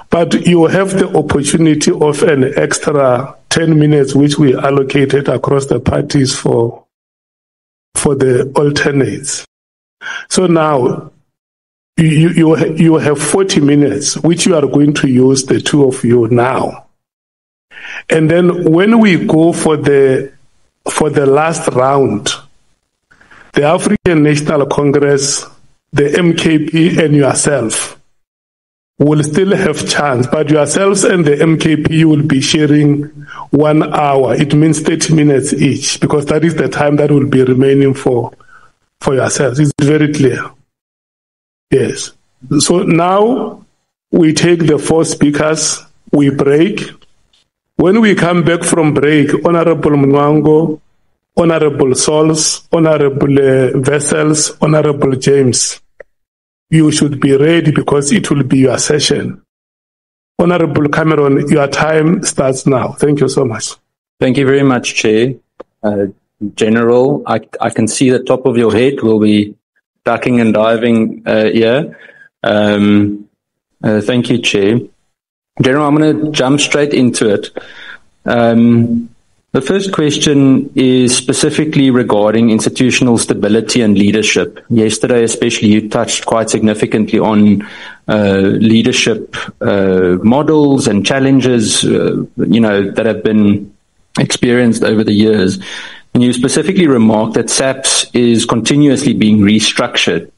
But you have the opportunity of an extra 10 minutes, which we allocated across the parties for the alternates. So now you have 40 minutes, which you are going to use, the two of you now. And then when we go for the last round, the African National Congress, the MKP and yourself will still have chance, but yourselves and the MKP will be sharing 1 hour. It means 30 minutes each, because that is the time that will be remaining for yourselves. It's very clear. Yes. So now we take the 4 speakers, we break. When we come back from break, Honorable Mwango, Honorable Sols, Honorable Vessels, Honorable James, you should be ready because it will be your session. Honorable Cameron, your time starts now. Thank you so much. Thank you very much, Chair. General, I can see the top of your head. We'll be ducking and diving here. Thank you, Chair. General, I'm going to jump straight into it. The first question is specifically regarding institutional stability and leadership. Yesterday, especially, you touched quite significantly on leadership models and challenges, that have been experienced over the years. And you specifically remarked that SAPS is continuously being restructured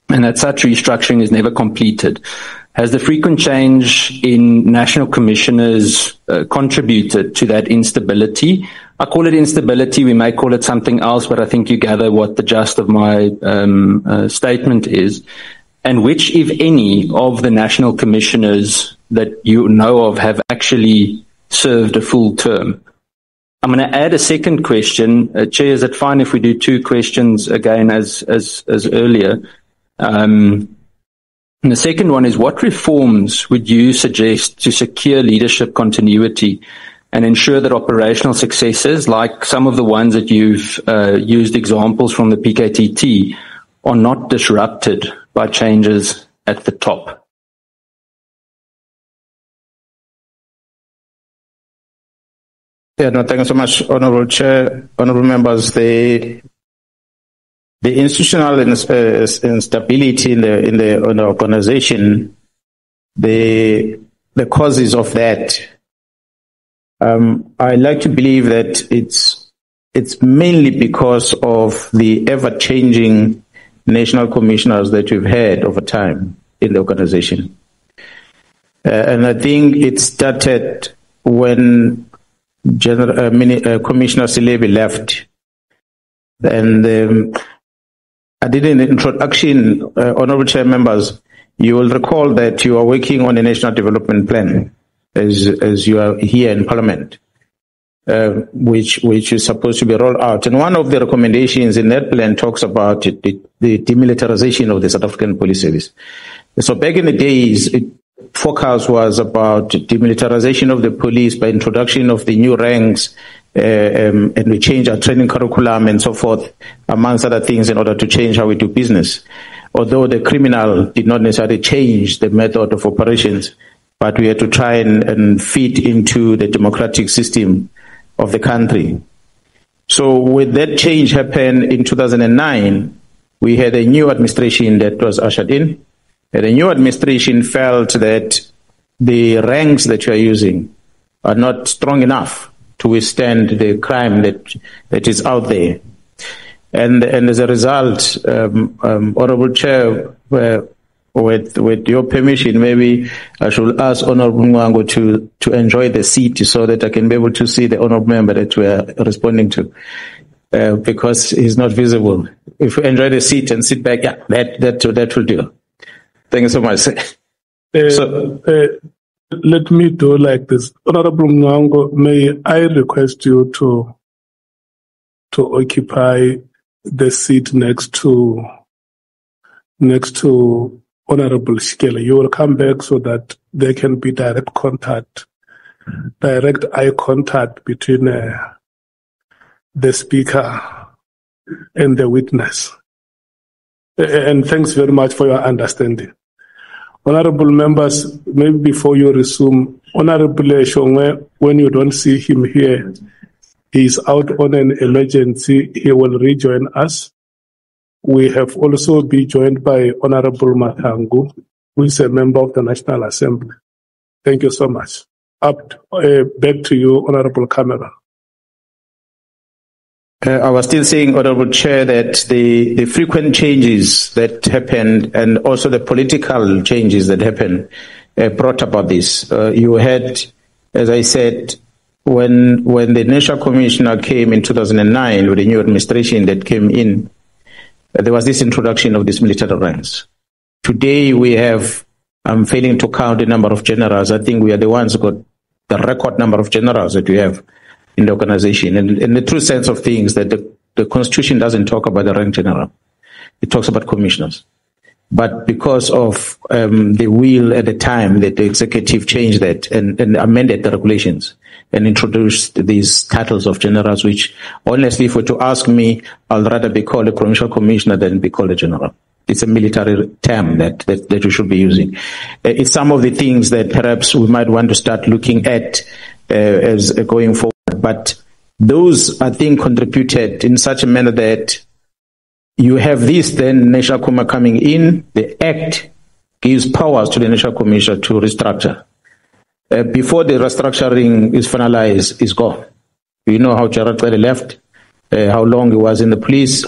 and that such restructuring is never completed. Has the frequent change in national commissioners contributed to that instability? I call it instability. We may call it something else, but I think you gather what the gist of my statement is. And which, if any, of the national commissioners that you know of have actually served a full term? I'm going to add a second question. Chair, is it fine if we do 2 questions again as earlier? And the second one is, what reforms would you suggest to secure leadership continuity and ensure that operational successes, like some of the ones that you've used examples from the PKTT, are not disrupted by changes at the top? Yeah, no, thank you so much, Honourable Chair, Honourable Members. The institutional instability in the organization, the causes of that, I like to believe that it's mainly because of the ever-changing national commissioners that we've had over time in the organization. And I think it started when Commissioner Silebi left. And I did an introduction, Honourable Chair members. You will recall that you are working on a national development plan as you are here in Parliament, which is supposed to be rolled out. And one of the recommendations in that plan talks about the demilitarization of the South African Police Service. So back in the days, focus was about demilitarization of the police by introduction of the new ranks, and we change our training curriculum and so forth, amongst other things, in order to change how we do business. Although the criminal did not necessarily change the method of operations, but we had to try and fit into the democratic system of the country. So with that change happened in 2009, we had a new administration that was ushered in, and the new administration felt that the ranks that you are using are not strong enough to withstand the crime that is out there. And as a result, Honourable Chair, with your permission, maybe I should ask Honourable Mwango to enjoy the seat so that I can be able to see the Honourable Member that we are responding to, because he's not visible. If we enjoy the seat and sit back, yeah, that will do. Thank you so much. Let me do like this. Honorable Mwango, may I request you to occupy the seat next to Honorable Shikela. You will come back so that there can be direct eye contact between the speaker and the witness. And thanks very much for your understanding. Honorable members, maybe before you resume, Honorable Shongwe, when you don't see him here, he's out on an emergency. He will rejoin us. We have also been joined by Honorable Mathangu, who is a member of the National Assembly. Thank you so much. Back to you, Honorable Camera. I was still saying, Honorable Chair, that the frequent changes that happened and also the political changes that happened brought about this. You had, as I said, when the National Commissioner came in 2009 with the new administration that came in, there was this introduction of these military ranks. Today we have, I'm failing to count the number of generals. I think we are the ones who got the record number of generals that we have in the organization. And in the true sense of things, that the Constitution doesn't talk about the rank general. It talks about commissioners. But because of the will at the time that the executive changed that and amended the regulations and introduced these titles of generals, which honestly, if you were to ask me, I'll rather be called a provincial commissioner than be called a general. It's a military term that we should be using. It's some of the things that perhaps we might want to start looking at as going forward. But those, I think, contributed in such a manner that you have this then National Commissioner coming in. The Act gives powers to the National Commissioner to restructure. Before the restructuring is finalized, is gone. You know how Gerard Cele left, how long he was in the police.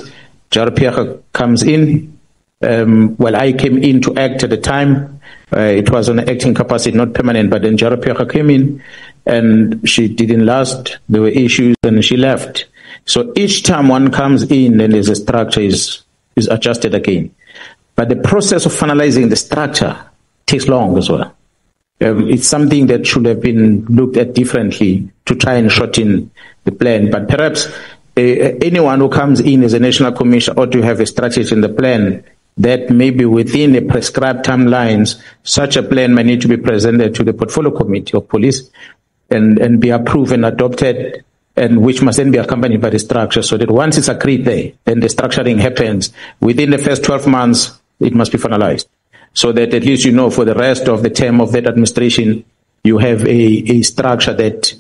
Gerard Pierre comes in. I came in to act at the time. It was on an acting capacity, not permanent, but then Gerard Pierre came in and she didn't last. There were issues and she left. So each time one comes in and there's a structure is adjusted again. But the process of finalizing the structure takes long as well. It's something that should have been looked at differently to try and shorten the plan. But perhaps anyone who comes in as a national commissioner ought to have a strategy in the plan that maybe within the prescribed timelines, such a plan may need to be presented to the portfolio committee of police and be approved and adopted, and which must then be accompanied by the structure, so that once it's agreed there, then the structuring happens. Within the first 12 months, it must be finalized, so that at least you know for the rest of the term of that administration, you have a structure that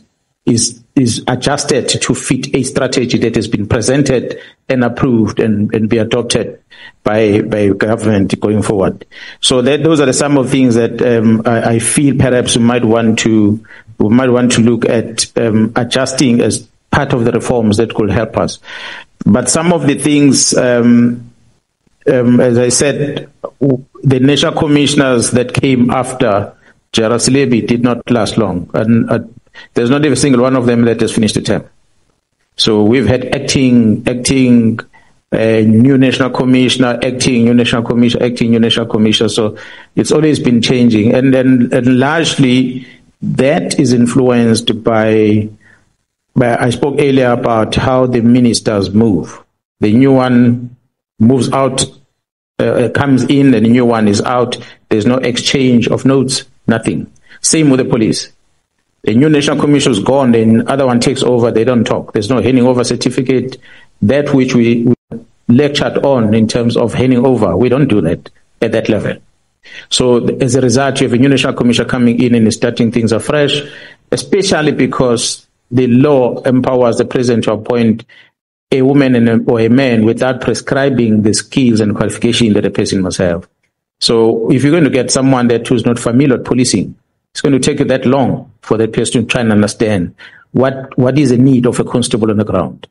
is adjusted to fit a strategy that has been presented and approved and be adopted by government going forward. So those are some of the things that I feel perhaps we might want to look at adjusting as part of the reforms that could help us. But some of the things, as I said, the national commissioners that came after Gerard Cele did not last long, and there's not even a single one of them that has finished the term. So we've had acting new national commissioner, acting new national commissioner, acting new national commissioner. So it's always been changing, and largely that is influenced by I spoke earlier about how the ministers move. The new one moves out, comes in, and the new one is out. There's no exchange of notes, nothing. Same with the police. The new national commissioner is gone, the other one takes over, they don't talk. There's no handing over certificate. That which we lectured on in terms of handing over, we don't do that at that level. So as a result, you have a new national commissioner coming in and starting things afresh, especially because the law empowers the president to appoint a woman or a man without prescribing the skills and qualification that a person must have. So if you're going to get someone who's not familiar with policing, it's going to take you that long for that person to try and understand what is the need of a constable on the ground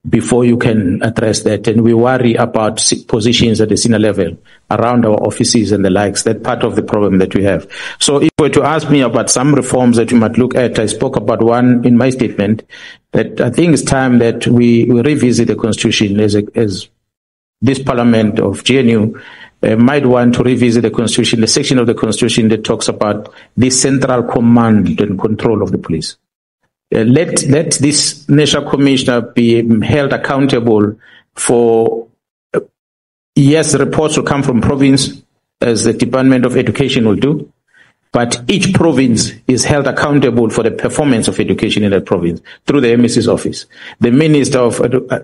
before you can address that. And we worry about positions at the senior level around our offices and the likes. That's part of the problem that we have. So if you were to ask me about some reforms that you might look at, I spoke about one in my statement, that I think it's time that we revisit the Constitution as this Parliament of GNU might want to revisit the Constitution, the section of the Constitution that talks about the central command and control of the police. Let this national commissioner be held accountable for, yes, reports will come from province, as the Department of Education will do, but each province is held accountable for the performance of education in that province through the MSC's office. The Minister of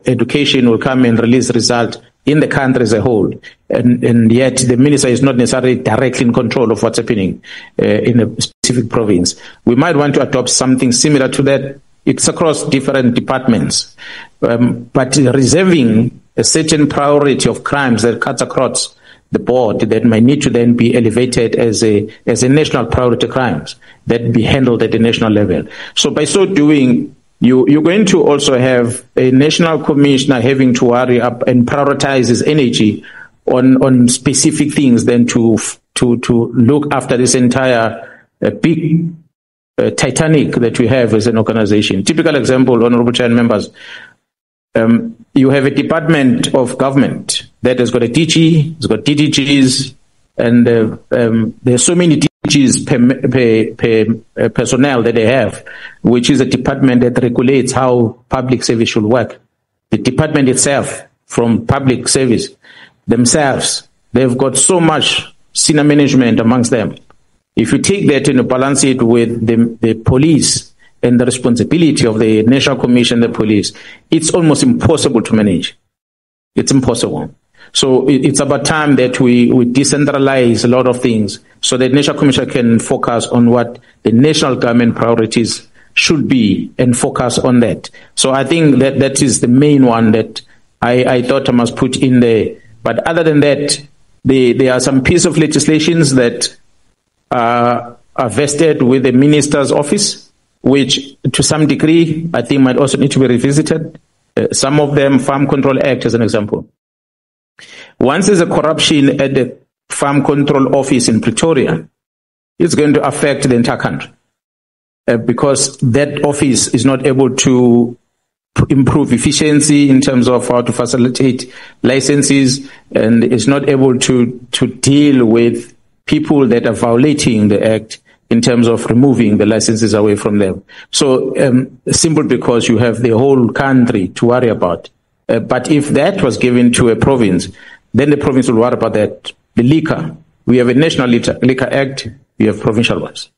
Education will come and release results in the country as a whole, and yet the minister is not necessarily directly in control of what's happening in a specific province. We might want to adopt something similar to that. It's across different departments, but reserving a certain priority of crimes that cuts across the board that might need to then be elevated as a national priority crimes that be handled at the national level. So by so doing, you're going to also have a national commissioner having to worry up and prioritize his energy on specific things than to look after this entire big Titanic that we have as an organization. Typical example, Honorable Chair and members, you have a department of government that has got a DG, it's got DDGs, and there's so many DGs per personnel that they have, which is a department that regulates how public service should work. The department itself, from public service themselves, they've got so much senior management amongst them. If you take that and balance it with the police and the responsibility of the National Commission, the police, it's almost impossible to manage. It's impossible. So it's about time that we decentralize a lot of things so that National Commission can focus on what the national government priorities should be and focus on that. So I think that is the main one that I thought I must put in there. But other than that, there are some pieces of legislations that are vested with the minister's office, which to some degree I think might also need to be revisited. Some of them, Farm Control Act as an example. Once there's a corruption at the Farm Control Office in Pretoria, it's going to affect the entire country because that office is not able to improve efficiency in terms of how to facilitate licenses, and is not able to deal with people that are violating the act in terms of removing the licenses away from them. So simple because you have the whole country to worry about. But if that was given to a province, then the province will worry about that. The liquor, we have a National Liquor Act, we have provincial ones.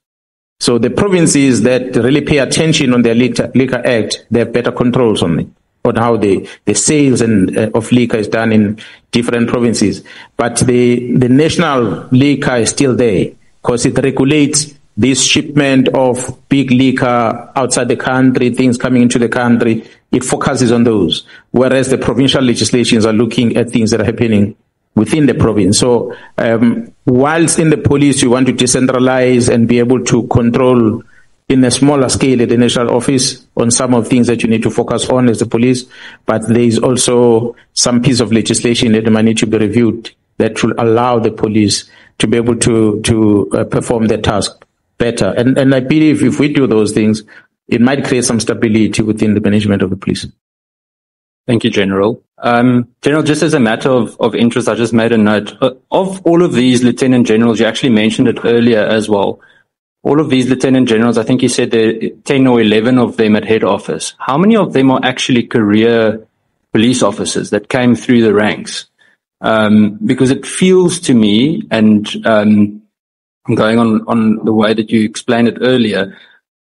So the provinces that really pay attention on their Liquor Act, they have better controls on it, on how the sales of liquor is done in different provinces. But the national liquor is still there because it regulates this shipment of big liquor outside the country, things coming into the country. It focuses on those, whereas the provincial legislations are looking at things that are happening within the province. So whilst in the police you want to decentralize and be able to control in a smaller scale at the national office on some of things that you need to focus on as the police, but there is also some piece of legislation that might need to be reviewed that will allow the police to be able to perform their task better. And I believe if we do those things, it might create some stability within the management of the police. Thank you, General. General, just as a matter of interest, I just made a note. Of all of these Lieutenant Generals, you actually mentioned it earlier as well. All of these Lieutenant Generals, I think you said there are 10 or 11 of them at head office. How many of them are actually career police officers that came through the ranks? Because it feels to me, and I'm going on the way that you explained it earlier,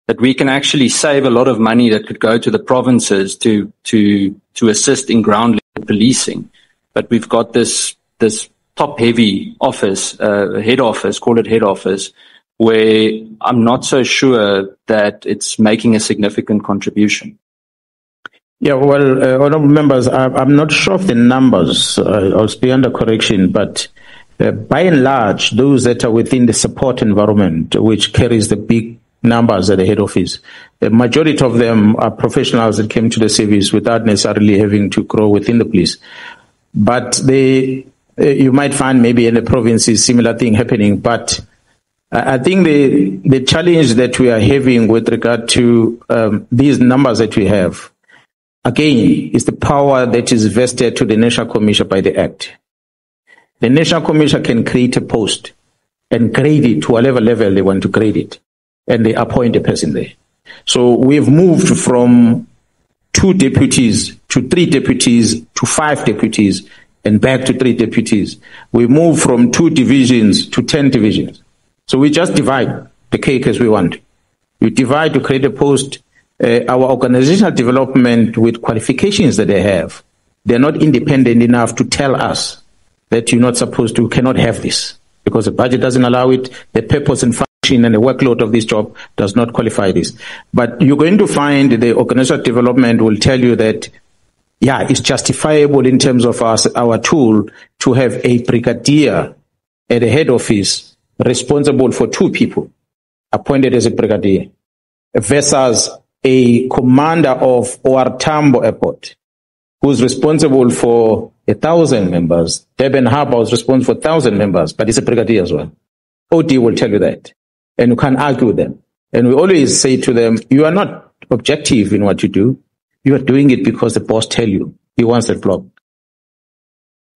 that we can actually save a lot of money that could go to the provinces to assist in ground level policing. But we've got this top heavy office, head office, call it head office, where I'm not so sure that it's making a significant contribution. Yeah, well, honorable members, I'm not sure of the numbers. I'll be under correction, but by and large, those that are within the support environment, which carries the big numbers at the head office, the majority of them are professionals that came to the service without necessarily having to grow within the police. But you might find maybe in the provinces similar thing happening. But I think the challenge that we are having with regard to these numbers that we have, again, is the power that is vested to the National Commission by the Act. The National Commission can create a post and grade it to whatever level they want to grade it, and they appoint a person there. So we've moved from 2 deputies to 3 deputies to 5 deputies and back to 3 deputies. We moved from 2 divisions to 10 divisions. So we just divide the cake as we want. We divide to create a post. Our organizational development with qualifications that they have, they're not independent enough to tell us that you're not supposed to, cannot have this, because the budget doesn't allow it, the purpose and function and the workload of this job does not qualify this. But you're going to find the organizational development will tell you that, yeah, it's justifiable in terms of our tool to have a brigadier at the head office responsible for 2 people appointed as a brigadier versus a commander of OR Tambo Airport who's responsible for 1,000 members. Durban Harbour is responsible for 1,000 members, but it's a brigadier as well. OD will tell you that, and you can't argue with them. And we always say to them, you are not objective in what you do. You are doing it because the boss tell you he wants that block.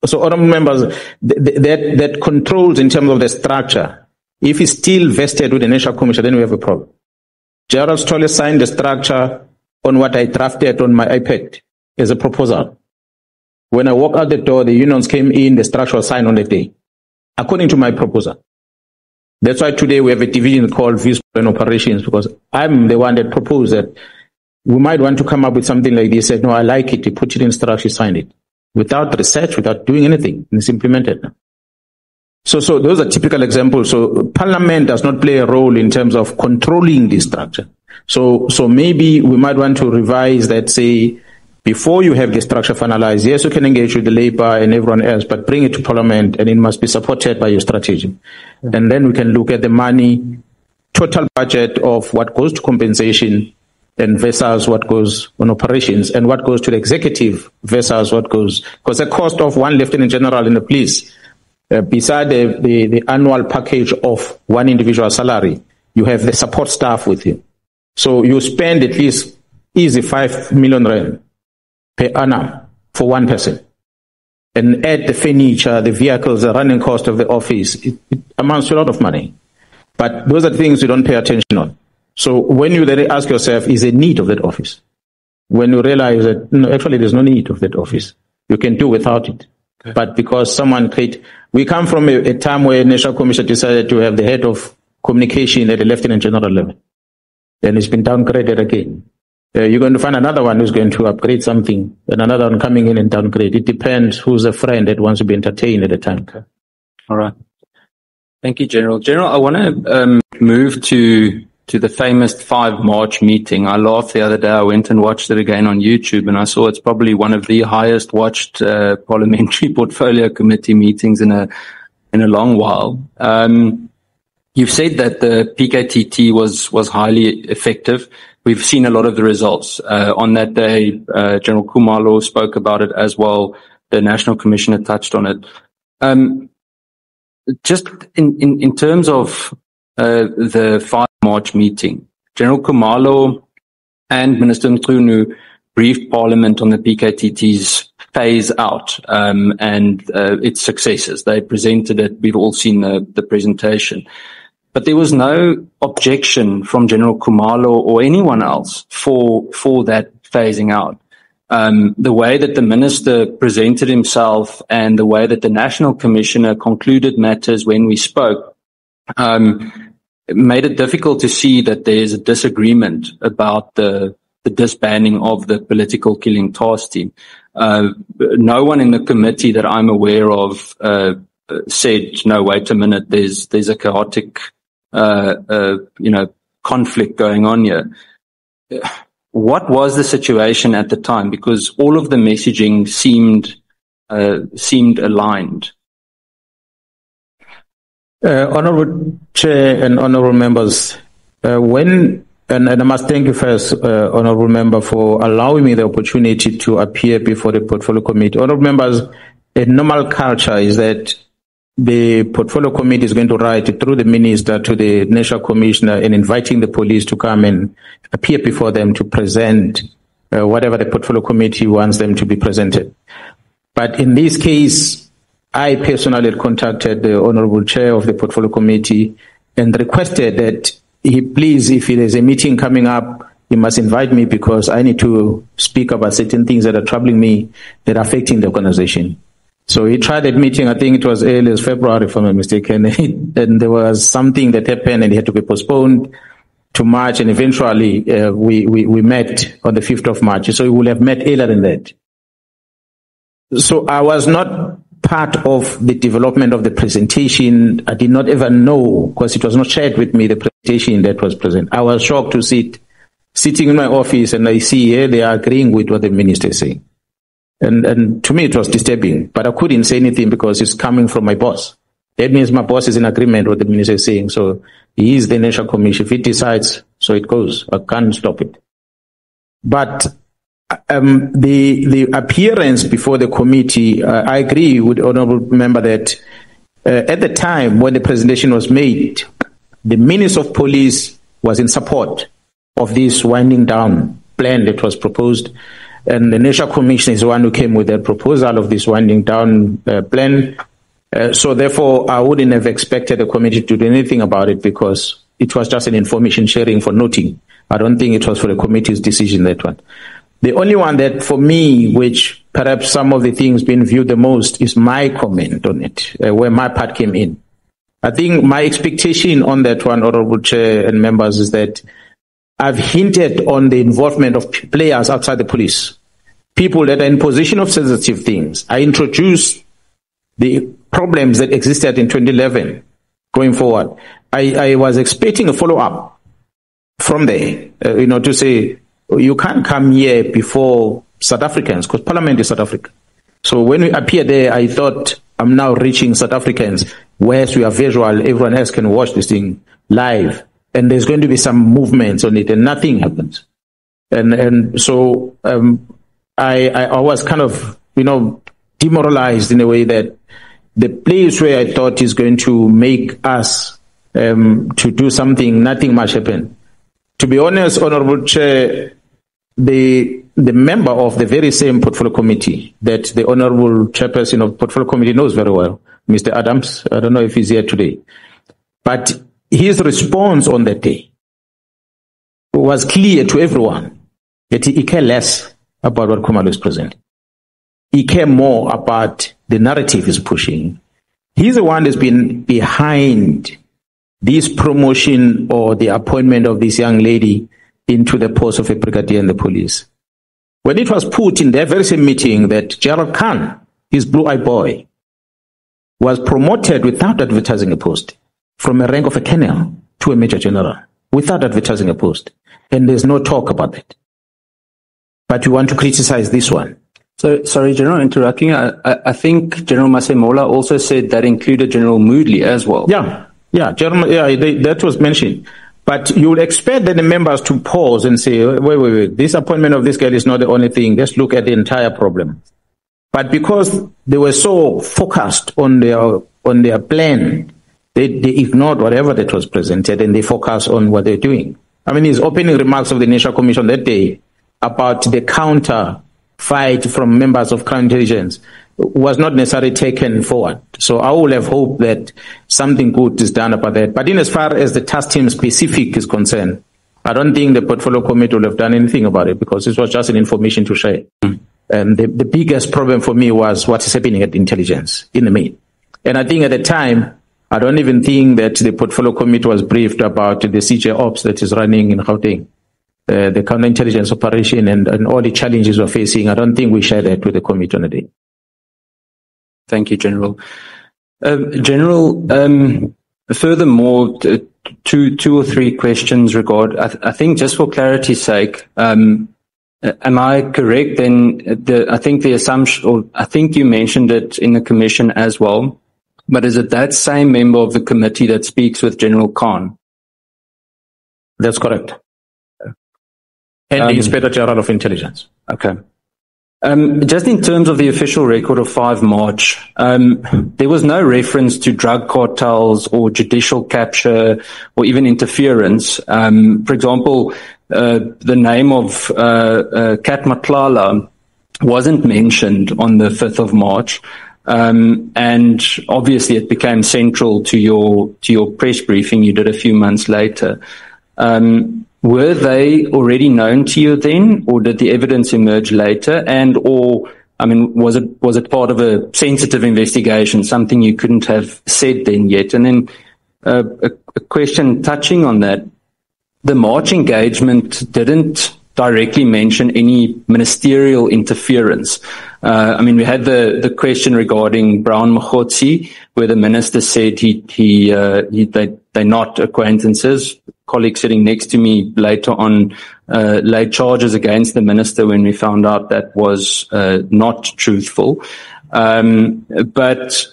So honorable members, that controls in terms of the structure. If it's still vested with the National Commission, then we have a problem. Gerald Stolle signed the structure on what I drafted on my iPad as a proposal. When I walked out the door, the unions came in, the structure was signed on the day, according to my proposal. That's why today we have a division called Visual and Operations, because I'm the one that proposed that we might want to come up with something like this. Said, no, I like it. You put it in structure, sign it. Without research, without doing anything, and it's implemented now. So those are typical examples. So Parliament does not play a role in terms of controlling this structure. So maybe we might want to revise that, say, before you have the structure finalized, yes, you can engage with the labor and everyone else, but bring it to Parliament and it must be supported by your strategy. And then we can look at the money, total budget of what goes to compensation and versus what goes on operations and what goes to the executive versus what goes, because the cost of one lieutenant general in the police, beside the annual package of one individual salary, you have the support staff with you. So you spend at least easy 5 million rand per annum for one person. And add the furniture, the vehicles, the running cost of the office, it amounts to a lot of money. But those are things you don't pay attention on. So when you then ask yourself, is there need of that office? When you realize that, no, actually there's no need of that office. You can do without it. Okay. But because someone we come from a time where National Commission decided to have the head of communication at the lieutenant general level. Then it's been downgraded again. You're going to find another one who's going to upgrade something, and another one coming in and downgrade. It depends who's a friend that wants to be entertained at the time. Okay. All right. Thank you, General. General, I want to move to the famous 5 March meeting. I laughed the other day. I went and watched it again on YouTube, and I saw it's probably one of the highest watched parliamentary portfolio committee meetings in a long while. You've said that the PKTT was highly effective. We've seen a lot of the results. On that day, General Khumalo spoke about it as well. The National Commissioner touched on it. Just in terms of the 5 March meeting, General Khumalo and Minister Mkhwanazi briefed Parliament on the PKTT's phase out and its successes. They presented it. We've all seen the presentation. But there was no objection from General Khumalo or anyone else for that phasing out. The way that the minister presented himself and the way that the National Commissioner concluded matters when we spoke made it difficult to see that there is a disagreement about the disbanding of the political killing task team. No one in the committee that I'm aware of said, no, wait a minute, there's a chaotic conflict going on here. What was the situation at the time? Because all of the messaging seemed aligned. Honorable Chair and honorable members, and I must thank you first, honorable member, for allowing me the opportunity to appear before the Portfolio Committee. Honorable members, a normal culture is that the Portfolio Committee is going to write through the Minister to the National Commissioner and inviting the police to come and appear before them to present whatever the Portfolio Committee wants them to be presented. But in this case, I personally contacted the Honorable Chair of the Portfolio Committee and requested that he please, if there's a meeting coming up, he must invite me because I need to speak about certain things that are troubling me, that are affecting the organization. So he tried that meeting, I think it was early as February, if I'm not mistaken, and there was something that happened and it had to be postponed to March, and eventually we met on the 5th of March. So we would have met earlier than that. So I was not part of the development of the presentation. I did not ever know, because it was not shared with me, the presentation that was present. I was shocked to sitting in my office and I see here they are agreeing with what the minister is saying. And to me it was disturbing, but I couldn't say anything because it's coming from my boss. That means my boss is in agreement with what the minister is saying. So he is the National Commission. If he decides, so it goes. I can't stop it. But the appearance before the committee, I agree with the honourable member that at the time when the presentation was made, the Minister of Police was in support of this winding down plan that was proposed, and the National Commission is the one who came with that proposal of this winding down plan. So therefore, I wouldn't have expected the committee to do anything about it, because it was just an information sharing for noting. I don't think it was for the committee's decision, that one. The only one that for me, which perhaps some of the things being viewed the most, is my comment on it, where my part came in. I think my expectation on that one, Honourable Chair and members, is that I've hinted on the involvement of players outside the police, people that are in position of sensitive things. I introduced the problems that existed in 2011 going forward. I was expecting a follow-up from there, to say, you can't come here before South Africans, because Parliament is South Africa. So when we appear there, I thought I'm now reaching South Africans, whereas we are visual, everyone else can watch this thing live, and there's going to be some movements on it, and nothing happens. And so I was kind of, demoralized in a way that the place where I thought is going to make us to do something, nothing much happened. To be honest, Honourable Chair, the member of the very same portfolio committee that the Honourable Chairperson of portfolio committee knows very well, Mr. Adams, I don't know if he's here today, but his response on that day was clear to everyone that he cared less about what Khumalo is presenting. He cared more about the narrative he's pushing. He's the one that's been behind this promotion or the appointment of this young lady into the post of a brigadier in the police. When it was put in that very same meeting that Gerald Khan, his blue-eyed boy, was promoted without advertising a post, from a rank of a colonel to a major general, without advertising a post. And there's no talk about that. But we want to criticize this one. So, sorry, General, interrupting. I think General Masemola also said that included General Moodley as well. That was mentioned. But you would expect that the members to pause and say, wait, this appointment of this girl is not the only thing. Let's look at the entire problem. But because they were so focused on their plan, they ignored whatever that was presented, and they focused on what they're doing. I mean, his opening remarks of the National Commission that day about the counter fight from members of Crown Intelligence was not necessarily taken forward. So I would have hoped that something good is done about that. But in as far as the task team specific is concerned, I don't think the portfolio committee will have done anything about it, because this was just an information to share. And the biggest problem for me was what is happening at intelligence in the main. And I think at the time, I don't even think that the portfolio committee was briefed about the CJ Ops that is running in Gauteng, the counterintelligence operation and all the challenges we're facing. I don't think we share that with the committee on the day. Thank you, General. General, furthermore, two or three questions I think just for clarity's sake, am I correct then? I think the assumption, or I think you mentioned it in the commission as well, but is it that same member of the committee that speaks with General Khan? That's correct. And the Inspector General of Intelligence. Okay. Just in terms of the official record of 5 March, there was no reference to drug cartels or judicial capture or even interference. For example, the name of Kat Matlala wasn't mentioned on the 5th of March. And obviously it became central to your press briefing you did a few months later. Were they already known to you then, or did the evidence emerge later? Was it part of a sensitive investigation, something you couldn't have said then yet? And then a question touching on that. The March engagement didn't directly mention any ministerial interference. We had the question regarding Brown Mkhwanazi, where the minister said they're not acquaintances. Colleague sitting next to me later on laid charges against the minister when we found out that was not truthful. But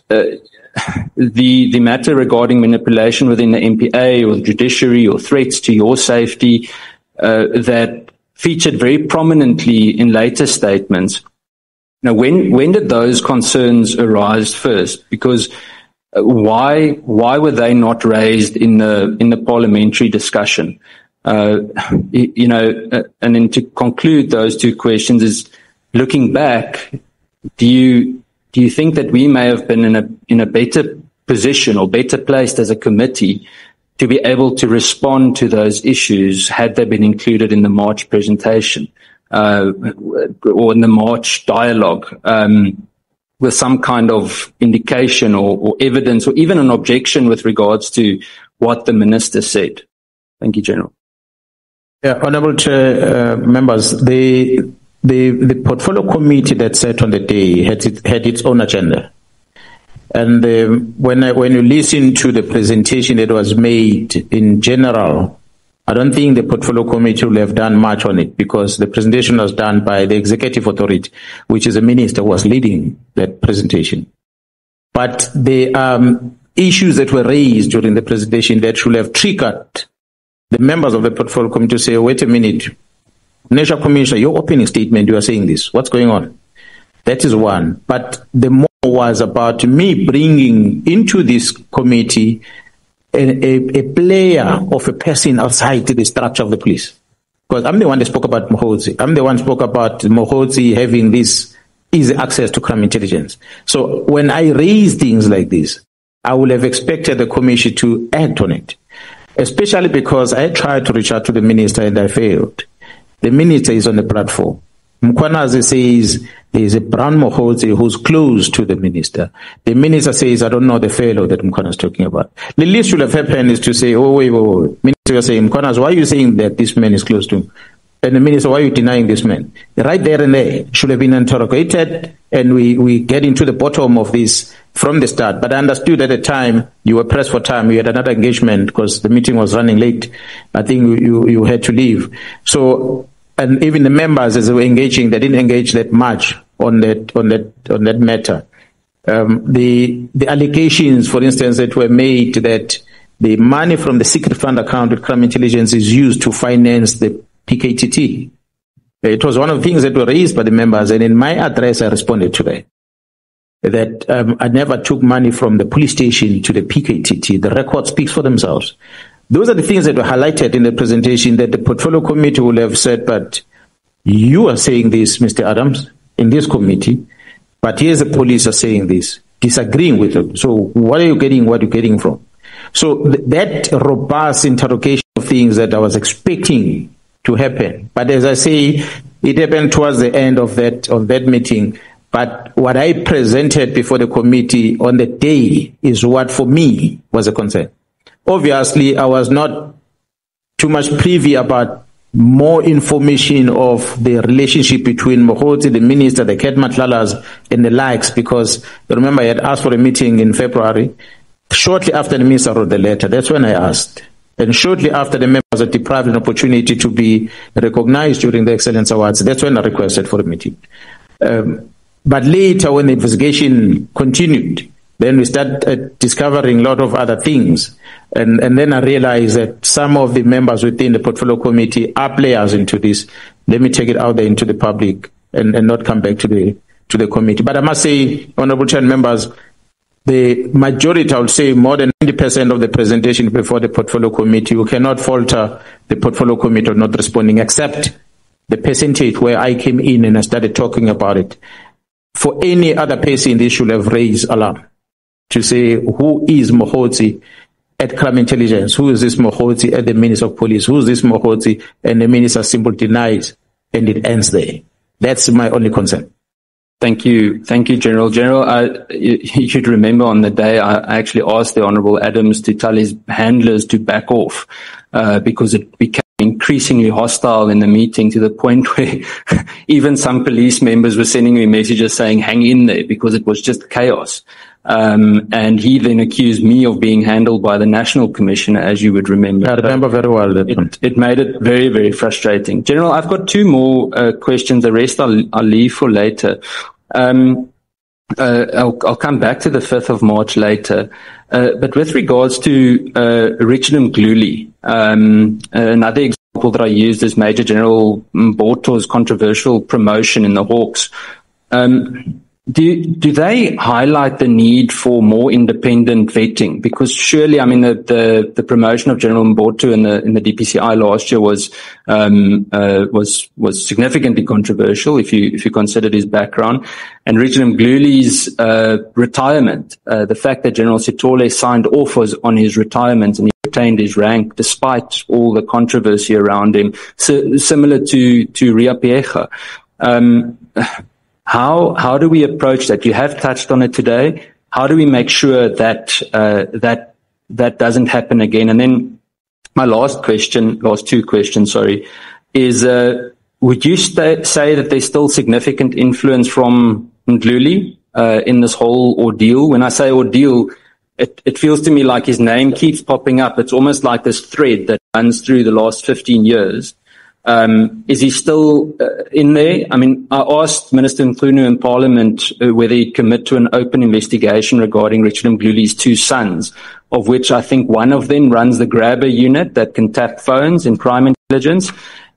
the matter regarding manipulation within the MPA or the judiciary or threats to your safety that featured very prominently in later statements. Now, when did those concerns arise first? Because why were they not raised in the parliamentary discussion? And then to conclude those two questions is, looking back, do you think that we may have been in a better position or better placed as a committee to be able to respond to those issues had they been included in the March presentation or in the March dialogue with some kind of indication or evidence or even an objection with regards to what the minister said? Thank you, General. Yeah, Honourable Chair, members, the portfolio committee that sat on the day had its own agenda. And when you listen to the presentation that was made in general, I don't think the portfolio committee will have done much on it, because the presentation was done by the executive authority, which is the minister who was leading that presentation. But the issues that were raised during the presentation that should have triggered the members of the portfolio committee to say, wait a minute, National Commissioner, your opening statement, you are saying this. What's going on? That is one. But the more was about me bringing into this committee a player of a person outside the structure of the police. Because I'm the one that spoke about Mkhwanazi. I'm the one who spoke about Mkhwanazi having this easy access to crime intelligence. So when I raise things like this, I would have expected the commission to act on it. Especially because I tried to reach out to the minister and I failed. The minister is on the platform. Mkhwanazi says there is a Brown Mkhwanazi who's close to the minister. The minister says, I don't know the fellow that Mkhwanazi is talking about. The least should have happened is to say, wait. Minister, you're saying, Mkhwanazi, why are you saying that this man is close to him? And the minister, why are you denying this man? Right there and there should have been interrogated, and we get into the bottom of this from the start. But I understood at the time you were pressed for time. You had another engagement because the meeting was running late. I think you had to leave. So, and even the members, as they were engaging, they didn't engage that much on that matter. The allegations, for instance, that were made that the money from the secret fund account with crime intelligence is used to finance the PKTT. It was one of the things that were raised by the members, and in my address, I responded to that. That I never took money from the police station to the PKTT. The record speaks for themselves. Those are the things that were highlighted in the presentation that the portfolio committee will have said, but you are saying this, Mr. Adams, in this committee, but here's the police are saying this, disagreeing with them. So what are you getting from? So that robust interrogation of things that I was expecting to happen. But as I say, it happened towards the end of that meeting. But what I presented before the committee on the day is what for me was a concern. Obviously, I was not too much privy about more information of the relationship between Mkhwanazi, the minister, the Ketmatlalas, and the likes, because remember I had asked for a meeting in February. Shortly after the minister wrote the letter, that's when I asked. And shortly after the members were deprived an opportunity to be recognized during the Excellence Awards, that's when I requested for a meeting. But later, when the investigation continued, then we started discovering a lot of other things. And then I realized that some of the members within the portfolio committee are players into this. Let me take it out there into the public and not come back to the committee. But I must say, Honorable Chair members, the majority, I would say more than 90% of the presentation before the portfolio committee, you cannot falter the portfolio committee of not responding, except the percentage where I came in and I started talking about it. For any other person, they should have raised alarm to say, who is Mkhwanazi at crime intelligence? Who is this Mkhwanazi at the Minister of Police? Who is this Mkhwanazi? And the minister simply denies, and it ends there. That's my only concern. Thank you, General. General, you should remember on the day I actually asked the Honourable Adams to tell his handlers to back off because it became increasingly hostile in the meeting, to the point where even some police members were sending me messages saying, hang in there, because it was just chaos. And he then accused me of being handled by the National Commissioner, as you would remember. I remember very well that one. It made it very, very frustrating. General, I've got two more questions. The rest I'll leave for later. I'll come back to the 5th of March later. But with regards to Richard Mkhwanazi, another example that I used is Major General Mboto's controversial promotion in the Hawks. Do they highlight the need for more independent vetting? Because surely, I mean, the promotion of General Mboto in the DPCI last year was significantly controversial if you considered his background. And Richard Mkhwanazi's retirement, the fact that General Sithole signed off on his retirement and he retained his rank despite all the controversy around him, similar to Ria Piecha. How do we approach that? You have touched on it today. How do we make sure that that doesn't happen again? And then my last two questions, is would you say that there's still significant influence from Mkhwanazi in this whole ordeal? When I say ordeal, it feels to me like his name keeps popping up. It's almost like this thread that runs through the last 15 years. Is he still in there? I mean, I asked Minister Mkhwanazi in Parliament whether he'd commit to an open investigation regarding Richard Mkhwanazi's two sons, of which I think one of them runs the grabber unit that can tap phones in crime intelligence.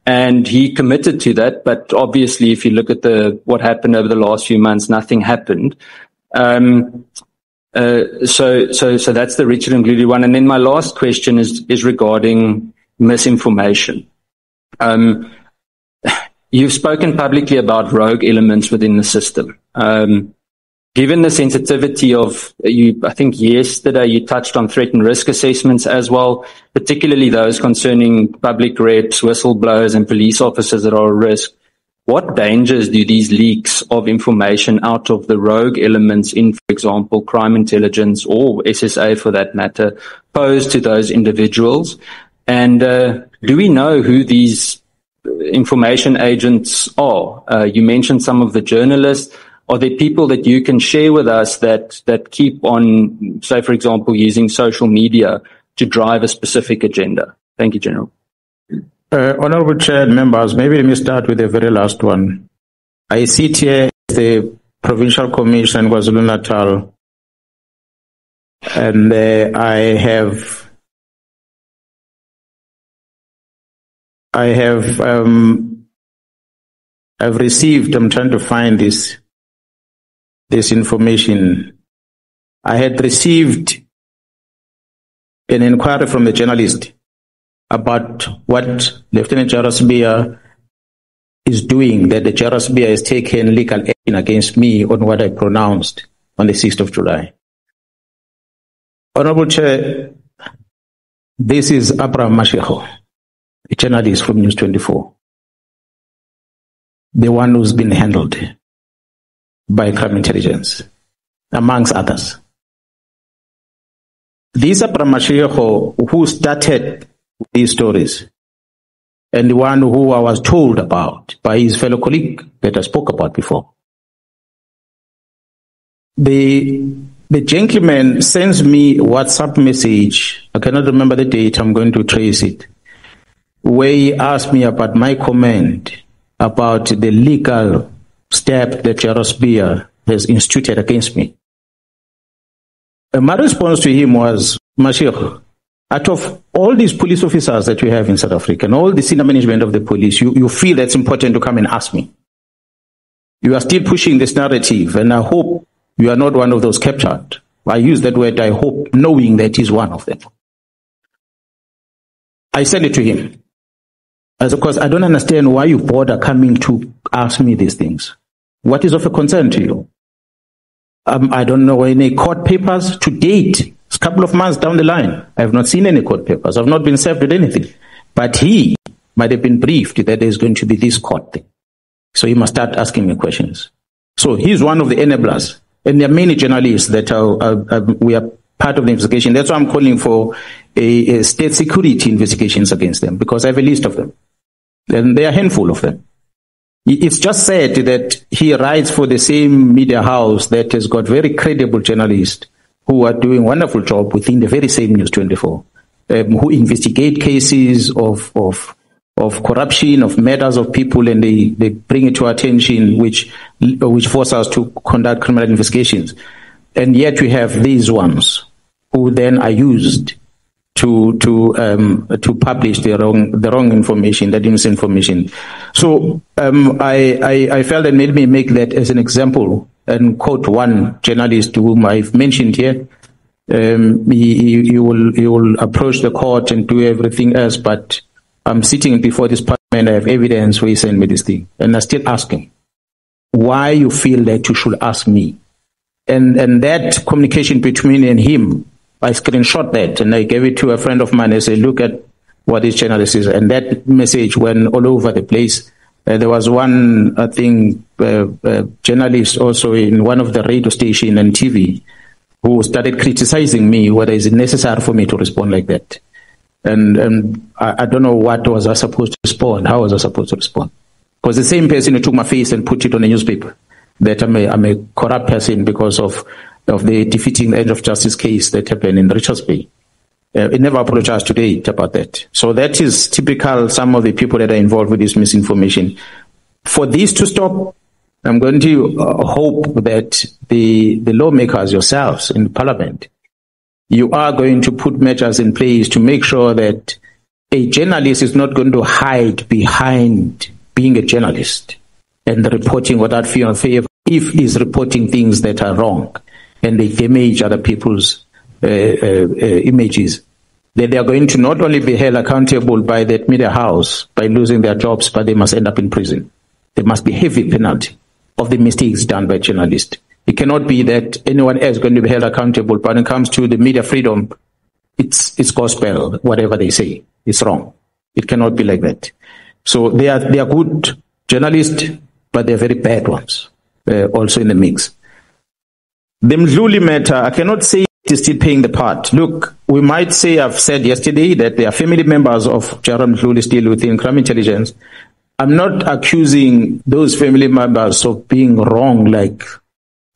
And he committed to that. But obviously, if you look at what happened over the last few months, nothing happened. So that's the Richard Mkhwanazi one. And then my last question is regarding misinformation. You've spoken publicly about rogue elements within the system. Given the sensitivity of I think yesterday you touched on threat and risk assessments as well, particularly those concerning public reps, whistleblowers and police officers that are at risk. What dangers do these leaks of information out of the rogue elements in, for example, crime intelligence or SSA for that matter, pose to those individuals? And do we know who these information agents are? You mentioned some of the journalists. Are there people that you can share with us that keep on, say, for example, using social media to drive a specific agenda? Thank you, General. Honorable Chair and members, maybe let me start with the very last one. I sit here as the Provincial Commission KwaZulu-Natal, and I've received, I'm trying to find this information. I had received an inquiry from the journalist about what Lieutenant General Sibia is doing, that the General Sibia has taken legal action against me on what I pronounced on the 6th of July. Honorable Chair, this is Abraham Mashego, a journalist from News 24, the one who's been handled by crime intelligence, amongst others. This Abraham Mashego, who started these stories, and the one who I was told about by his fellow colleague that I spoke about before. The gentleman sends me a WhatsApp message, I cannot remember the date, I'm going to trace it, where he asked me about my comment about the legal step that General Sibia has instituted against me. And my response to him was, Mashego, out of all these police officers that we have in South Africa and all the senior management of the police, you feel that's important to come and ask me. You are still pushing this narrative, and I hope you are not one of those captured. I use that word, I hope, knowing that he's one of them. I sent it to him. As of course, I don't understand why you bother coming to ask me these things. What is of a concern to you? I don't know any court papers to date. It's a couple of months down the line. I have not seen any court papers. I've not been served with anything. But he might have been briefed that there's going to be this court thing. So he must start asking me questions. So he's one of the enablers. And there are many journalists that we are part of the investigation. That's why I'm calling for a state security investigations against them, because I have a list of them. And there are a handful of them. It's just said that he writes for the same media house that has got very credible journalists who are doing a wonderful job within the very same News 24, who investigate cases of corruption, of matters of people, and they bring it to our attention, which force us to conduct criminal investigations. And yet we have these ones who then are used to publish the wrong information, that misinformation. So I felt that made me make that as an example and quote one journalist whom I've mentioned here. He will approach the court and do everything else, but I'm sitting before this parliament. I have evidence where he sent me this thing, and I'm still asking why you feel that you should ask me. And that communication between me and him, I screenshot that and I gave it to a friend of mine. I said, look at what this journalist is. And that message went all over the place. There was one, I think, journalist also in one of the radio station and TV who started criticizing me whether it's necessary for me to respond like that. And I don't know what was I supposed to respond. How was I supposed to respond? Because the same person who took my face and put it on a newspaper that I'm a corrupt person because of the defeating the end of justice case that happened in Richards Bay. It never apologized today about that. So that is typical, some of the people that are involved with this misinformation. For this to stop, I'm going to hope that the lawmakers yourselves in Parliament, you are going to put measures in place to make sure that a journalist is not going to hide behind being a journalist and reporting without fear or favor if he's reporting things that are wrong and they damage other people's images. That they are going to not only be held accountable by that media house by losing their jobs, but they must end up in prison. There must be heavy penalty of the mistakes done by journalists. It cannot be that anyone else is going to be held accountable, but when it comes to the media freedom, it's gospel, whatever they say. It's wrong. It cannot be like that. So they are good journalists, but they are very bad ones also in the mix. The Mkhwanazi matter, I cannot say it is still playing the part. Look, we might say, I've said yesterday, that there are family members of General Mkhwanazi still within crime intelligence. I'm not accusing those family members of being wrong like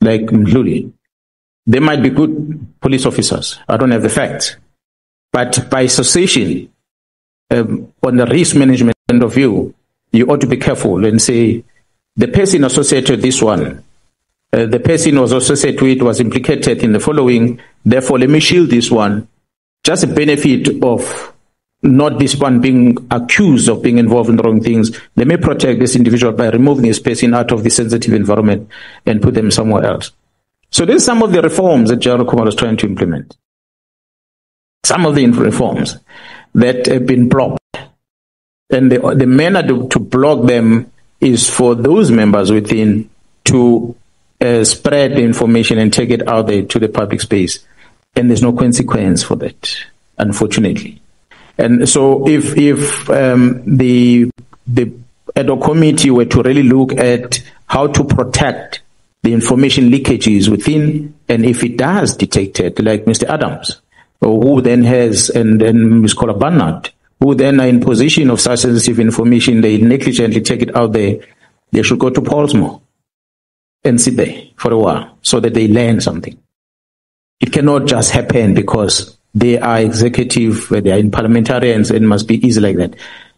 Mkhwanazi. They might be good police officers. I don't have the facts. But by association, on the risk management point of view, you ought to be careful and say, the person associated with this one, the person was associated with, was implicated in the following, therefore let me shield this one. Just a benefit of not this one being accused of being involved in the wrong things. Let me protect this individual by removing this person out of the sensitive environment and put them somewhere else. So there's some of the reforms that General Kumar is trying to implement. Some of the reforms that have been blocked. And the manner to block them is for those members within to spread the information and take it out there to the public space. And there's no consequence for that, unfortunately. And so if the ad hoc committee were to really look at how to protect the information leakages within, and if it does detect it, like Mr. Adams, who then has, and Ms. Kola Barnard, who then are in possession of such sensitive information, they negligently take it out there, they should go to Portsmouth and sit there for a while so that they learn something. It cannot just happen because they are executive, they are in parliamentarians, and must be easy like that.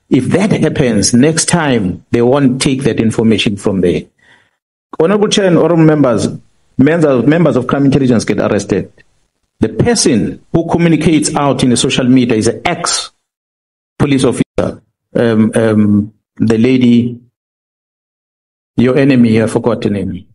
If that happens, next time they won't take that information from there. Honorable Chair and honorable members of crime intelligence get arrested. The person who communicates out in the social media is an ex-police officer. The lady, your enemy, I forgot the name.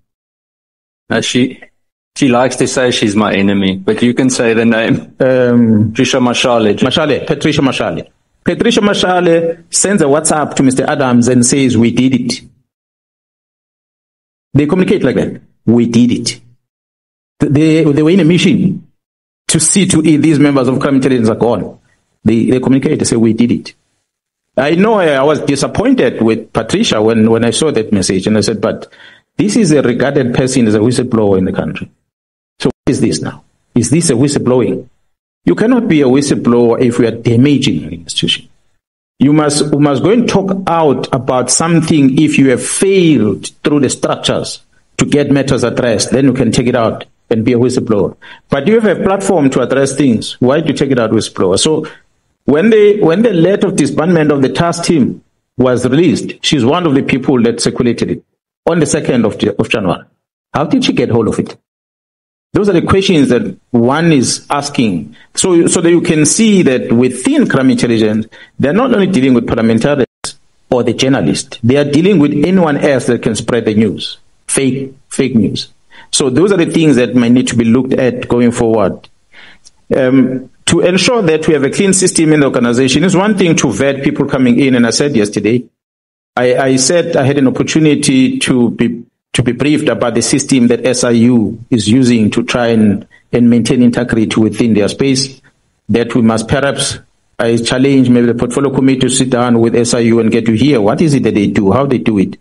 She likes to say she's my enemy, but you can say the name. Patricia Mashale. Patricia Mashale. Patricia Mashale sends a WhatsApp to Mr. Adams and says, we did it. They communicate like that. We did it. They were in a mission to see to if these members of crime intelligence are gone. They communicate, they say, we did it. I know I was disappointed with Patricia when I saw that message, and I said, but this is a regarded person as a whistleblower in the country. So what is this now? Is this a whistleblowing? You cannot be a whistleblower if you are damaging an institution. You must go and talk out about something if you have failed through the structures to get matters addressed. Then you can take it out and be a whistleblower. But you have a platform to address things. Why do you take it out whistleblower? So when the letter of disbandment of the task team was released, she's one of the people that circulated it on the 2nd of January. How did she get hold of it? Those are the questions that one is asking. So that you can see that within crime intelligence, they're not only dealing with parliamentarians or the journalist, they are dealing with anyone else that can spread the news, fake news. So those are the things that might need to be looked at going forward. To ensure that we have a clean system in the organization, is one thing to vet people coming in, and I said yesterday, I said I had an opportunity to be briefed about the system that SIU is using to try and maintain integrity within their space, that we must perhaps, I challenge maybe the portfolio committee to sit down with SIU and get to hear what is it that they do, how they do it,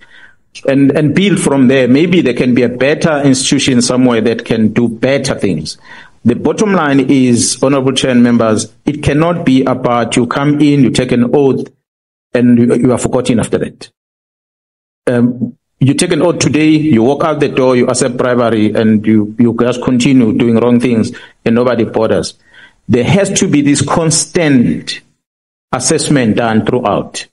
and build from there. Maybe there can be a better institution somewhere that can do better things. The bottom line is, Honorable Chair and members, it cannot be about you come in, you take an oath, and you are forgotten after that. You take an oath today, you walk out the door, you accept bribery, and you just continue doing wrong things, and nobody bothers. There has to be this constant assessment done throughout,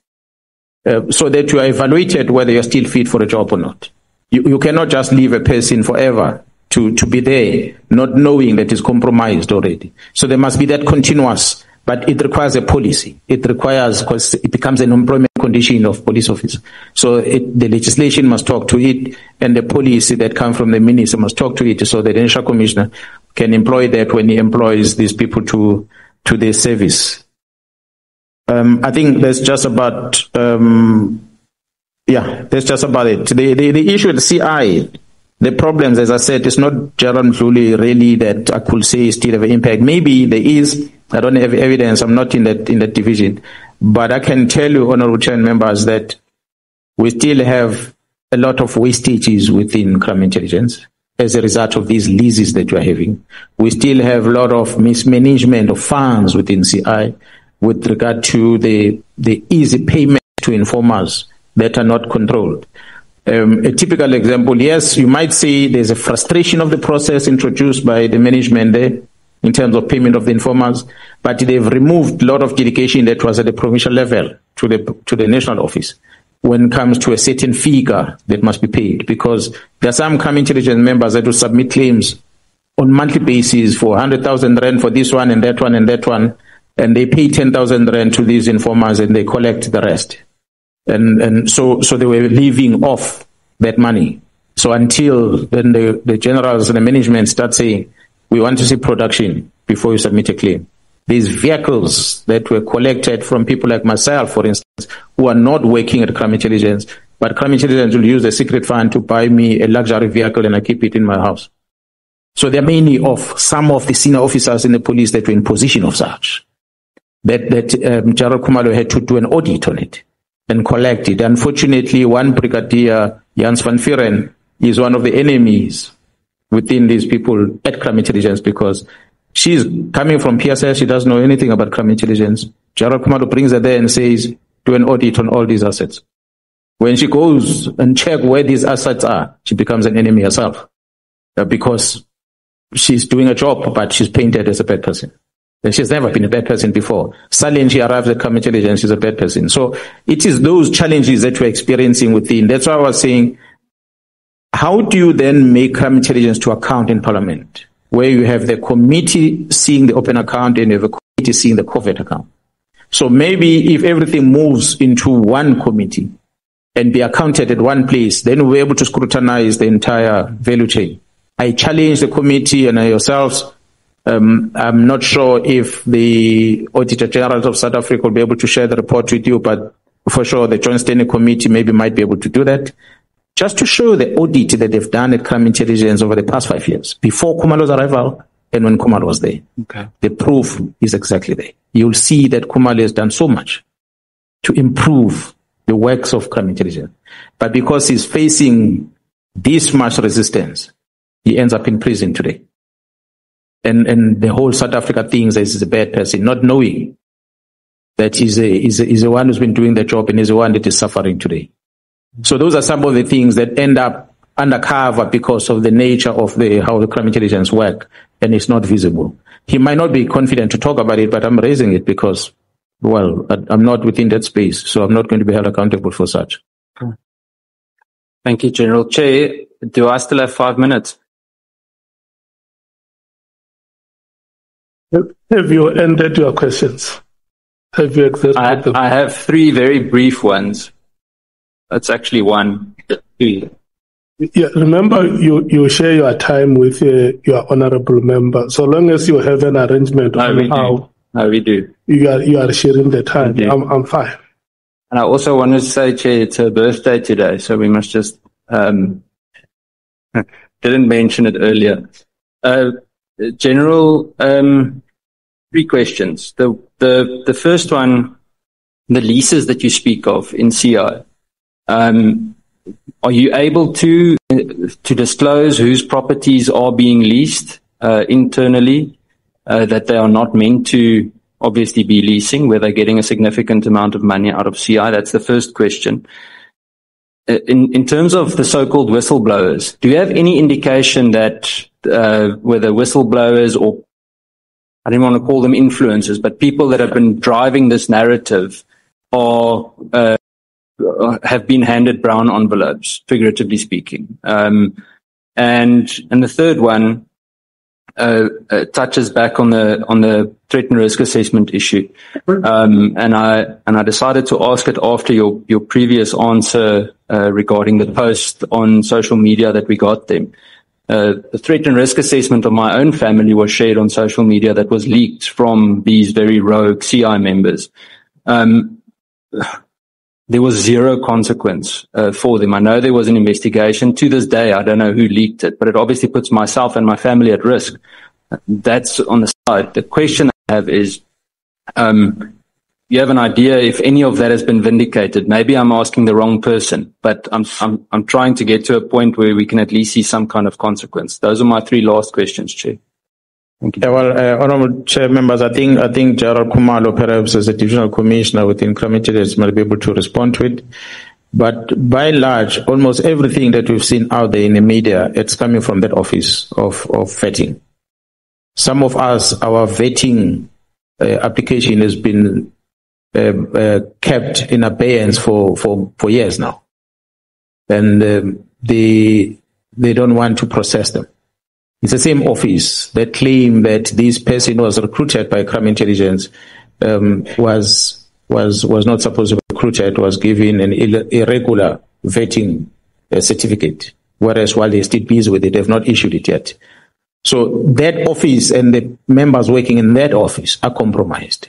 so that you are evaluated whether you're still fit for a job or not. You cannot just leave a person forever to be there, not knowing that it's compromised already. So there must be that continuous, but it requires a policy. It requires, because it becomes an employment condition of police officer. So the legislation must talk to it, and the policy that comes from the minister must talk to it, so that the national commissioner can employ that when he employs these people to their service. I think that's just about, that's just about it. The issue with the CI, the problems, as I said, it's not Gerald Mkhwanazi really that I could say still have an impact. Maybe there is. I don't have evidence. I'm not in that division. But I can tell you, Honorable Chair and members, that we still have a lot of wastages within crime intelligence as a result of these leases that we're having. We still have a lot of mismanagement of funds within CI with regard to the easy payment to informers that are not controlled. A typical example, yes, you might say there's a frustration of the process introduced by the management there in terms of payment of the informers, but they've removed a lot of dedication that was at the provincial level to the national office when it comes to a certain figure that must be paid, because there are some crime intelligence members that will submit claims on monthly basis for 100,000 rand for this one and that one and that one, and they pay 10,000 rand to these informers and they collect the rest. And so they were living off that money. So until then the generals and the management start saying, we want to see production before you submit a claim. These vehicles that were collected from people like myself, for instance, who are not working at crime intelligence, but crime intelligence will use the secret fund to buy me a luxury vehicle and I keep it in my house. So there are many of some of the senior officers in the police that were in position of such. That Gerald Khumalo had to do an audit on it and collect it. Unfortunately, one brigadier, Jans van Vieren, is one of the enemies within these people at crime intelligence, because she's coming from PSS, she doesn't know anything about crime intelligence. Gerald Khumalo brings her there and says, do an audit on all these assets. When she goes and check where these assets are, she becomes an enemy herself, because she's doing a job, but she's painted as a bad person. And she's never been a bad person before. Suddenly she arrives at crime intelligence, she's a bad person. So it is those challenges that we're experiencing within. That's why I was saying, how do you then make crime intelligence to account in Parliament, where you have the committee seeing the open account and you have a committee seeing the covert account? So maybe if everything moves into one committee and be accounted at one place, then we're able to scrutinize the entire value chain. I challenge the committee and yourselves. I'm not sure if the Auditor General of South Africa will be able to share the report with you, but for sure the Joint Standing Committee maybe might be able to do that, just to show the audit that they've done at crime intelligence over the past 5 years, before Khumalo's arrival and when Khumalo was there. Okay. The proof is exactly there. You'll see that Khumalo has done so much to improve the works of crime intelligence. But because he's facing this much resistance, he ends up in prison today. and the whole South Africa thinks that he's a bad person, not knowing that he's the one who's been doing the job and is the one that is suffering today. So those are some of the things that end up undercover because of the nature of how the crime intelligence work, and it's not visible. He might not be confident to talk about it, but I'm raising it because, well, I'm not within that space, so I'm not going to be held accountable for such. Thank you, General. Chair, do I still have 5 minutes? Have you ended your questions? Have you exhausted them? I have 3 very brief ones. That's actually 1. 3. Yeah, remember, you share your time with your honorable member. So long as you have an arrangement on how we do. You are sharing the time. I'm fine. And I also want to say, Chair, it's her birthday today, so we must just didn't mention it earlier. General, 3 questions. The first one, the leases that you speak of in CI. Are you able to disclose whose properties are being leased internally, that they are not meant to obviously be leasing, where they're getting a significant amount of money out of CI? That's the first question. In terms of the so-called whistleblowers, do you have any indication that whether whistleblowers, or I didn't want to call them influencers, but people that have been driving this narrative are have been handed brown envelopes, figuratively speaking? And the third one touches back on the threat and risk assessment issue. And I decided to ask it after your previous answer regarding the post on social media that we got them. The threat and risk assessment of my own family was shared on social media that was leaked from these very rogue CI members. There was zero consequence for them. I know there was an investigation. To this day, I don't know who leaked it, but it obviously puts myself and my family at risk. That's on the side. The question I have is, you have an idea if any of that has been vindicated? Maybe I'm asking the wrong person, but I'm trying to get to a point where we can at least see some kind of consequence. Those are my 3 last questions, Chair. Thank you. Yeah, well, Honourable Chair members, I think Gerald Kumalo, perhaps as a divisional commissioner within crime intelligence, might be able to respond to it. But by and large, almost everything that we've seen out there in the media, it's coming from that office of vetting. Some of us, our vetting application has been kept in abeyance for years now, and they don't want to process them. It's the same office that claim that this person was recruited by crime intelligence, was not supposed to be recruited, was given an irregular vetting certificate, whereas while they're still busy with it, they've not issued it yet. So that office and the members working in that office are compromised.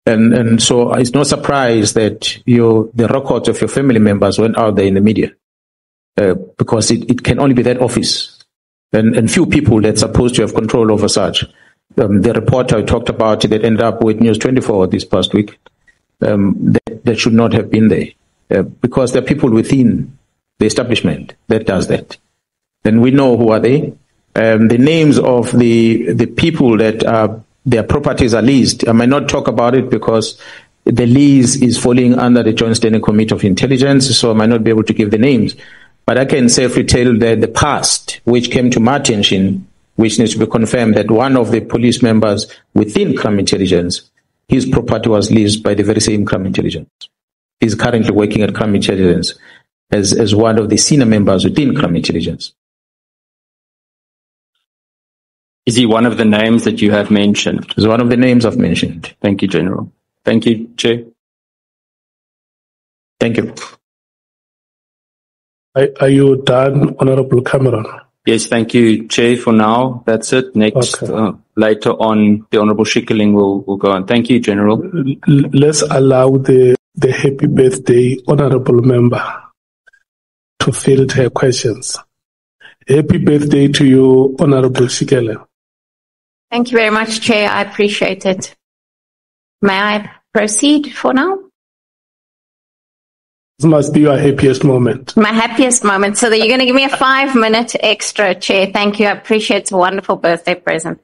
And so it's no surprise that the records of your family members went out there in the media, because it can only be that office. And few people that's supposed to have control over such. The reporter I talked about that ended up with News 24 this past week, that should not have been there, because there are people within the establishment that does that. And we know who are they. The names of the people that their properties are leased, I might not talk about it because the lease is falling under the Joint Standing Committee of Intelligence, so I might not be able to give the names. But I can safely tell that the past, which came to my attention, which needs to be confirmed, that one of the police members within crime intelligence, his property was leased by the very same crime intelligence. He's currently working at crime intelligence as one of the senior members within crime intelligence. Is he one of the names that you have mentioned? He's one of the names I've mentioned. Thank you, General. Thank you, Chair. Thank you. Are you done, Honourable Cameron? Yes, thank you, Chair. For now, that's it. Next, okay. Later on, the Honourable Schikkeling will go on. Thank you, General. Let's allow the happy birthday Honourable Member to field her questions. Happy birthday to you, Honourable Schikkeling. Thank you very much, Chair. I appreciate it. May I proceed for now? This must be your happiest moment. My happiest moment. So that you're going to give me a 5-minute extra, Chair. Thank you. I appreciate it. It's a wonderful birthday present.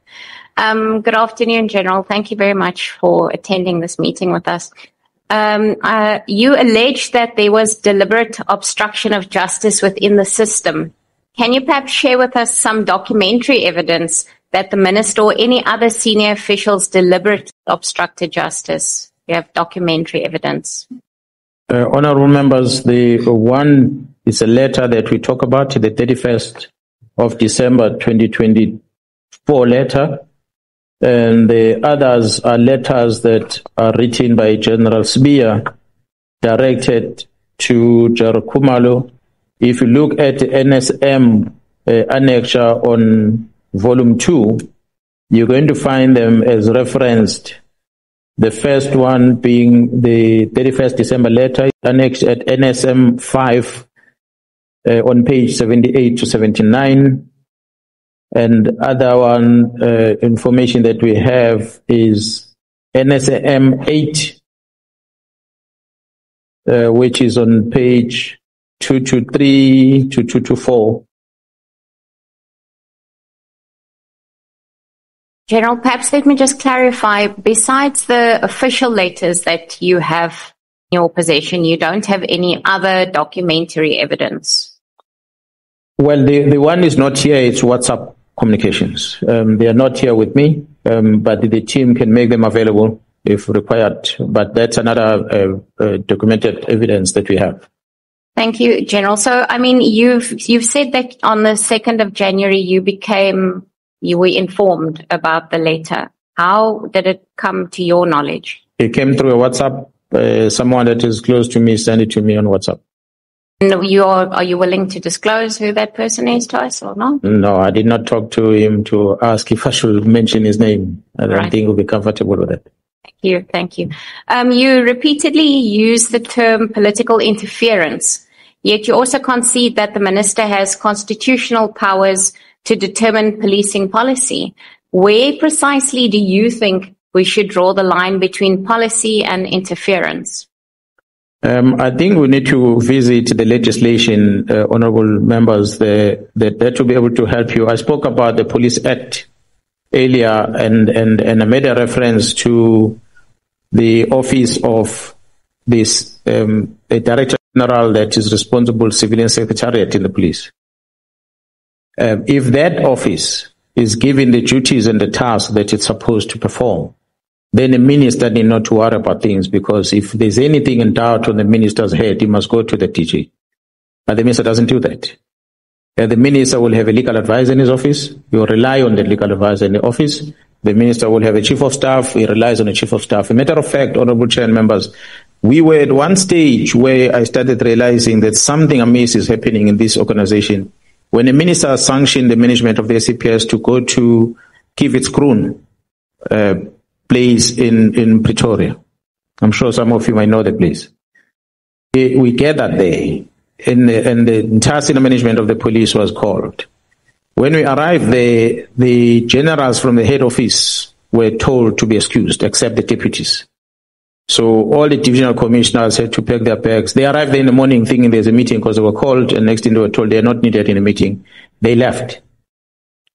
Good afternoon, General. Thank you very much for attending this meeting with us. You allege that there was deliberate obstruction of justice within the system. Can you perhaps share with us some documentary evidence that the Minister or any other senior officials deliberately obstructed justice? You have documentary evidence. Honourable members, the one is a letter that we talk about, the 31st of December 2024 letter, and the others are letters that are written by General Sbiya, directed to General Khumalo. If you look at the NSM annexure on Volume 2, you're going to find them as referenced. The first one being the 31st December letter, annexed at NSM 5 on page 78 to 79. And other one information that we have is NSM 8, which is on page 223 to 224. General, perhaps let me just clarify, besides the official letters that you have in your possession, you don't have any other documentary evidence? Well, the one is not here, it's WhatsApp communications. They are not here with me, but the team can make them available if required. But that's another documented evidence that we have. Thank you, General. So, I mean, you've said that on the 2nd of January you were informed about the letter. How did it come to your knowledge? It came through a WhatsApp. Someone that is close to me sent it to me on WhatsApp. No, are you willing to disclose who that person is to us or not? No, I did not talk to him to ask if I should mention his name. I don't think he'll be comfortable with it. Thank you. You repeatedly use the term political interference, yet you also concede that the Minister has constitutional powers to determine policing policy. Where precisely do you think we should draw the line between policy and interference? I think we need to visit the legislation, honourable members, that will be able to help you. I spoke about the Police Act earlier, and I made a reference to the office of this a Director General that is responsible civilian secretariat in the police. If that office is given the duties and the tasks that it's supposed to perform, then the minister need not to worry about things, because if there's anything in doubt on the minister's head, he must go to the DG. But the minister doesn't do that. The minister will have a legal advisor in his office. He will rely on the legal advisor in the office. The minister will have a chief of staff. He relies on the chief of staff. A matter of fact, honourable chair and members, we were at one stage where I started realizing that something amiss is happening in this organization. When the minister sanctioned the management of the SAPS to go to Kivitskroon, place in Pretoria. I'm sure some of you might know the place. We gathered there, and the entire senior management of the police was called. When we arrived there, the generals from the head office were told to be excused, except the deputies. So all the divisional commissioners had to pack their bags. They arrived there in the morning thinking there's a meeting because they were called, and next thing they were told they are not needed in a meeting. They left.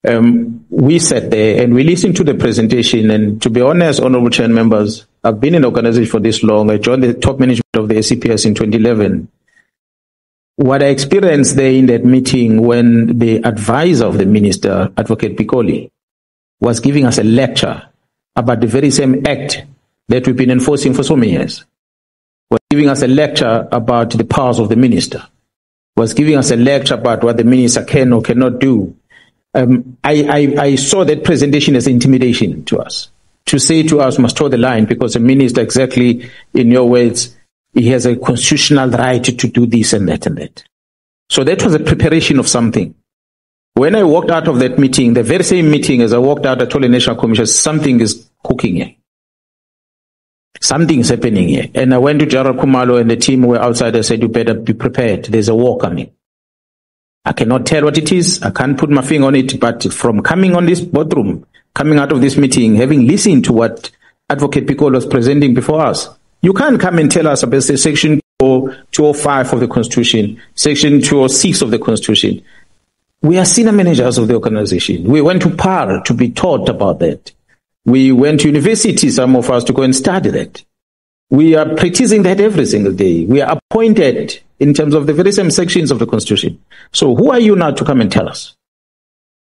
We sat there and we listened to the presentation, and to be honest, honourable chair members, I've been in the organization for this long. I joined the top management of the SCPS in 2011. What I experienced there in that meeting, when the advisor of the minister, Advocate Pikoli, was giving us a lecture about the very same act that we've been enforcing for so many years, was giving us a lecture about the powers of the minister, was giving us a lecture about what the minister can or cannot do. I saw that presentation as intimidation to us, to say to us, must toe the line, because the minister, exactly in your words, he has a constitutional right to do this and that and that. So that was a preparation of something. When I walked out of that meeting, the very same meeting, as I walked out, I told the National Commission, something is cooking here. Something is happening here. And I went to General Khumalo and the team were outside. I said, you better be prepared. There's a war coming. I cannot tell what it is. I can't put my finger on it. But from coming on this boardroom, coming out of this meeting, having listened to what Advocate Pikoli was presenting before us, you can't come and tell us about Section 205 of the Constitution, Section 206 of the Constitution. We are senior managers of the organization. We went to PAR to be taught about that. We went to university, some of us, to go and study that. We are practicing that every single day. We are appointed in terms of the very same sections of the Constitution. So who are you now to come and tell us?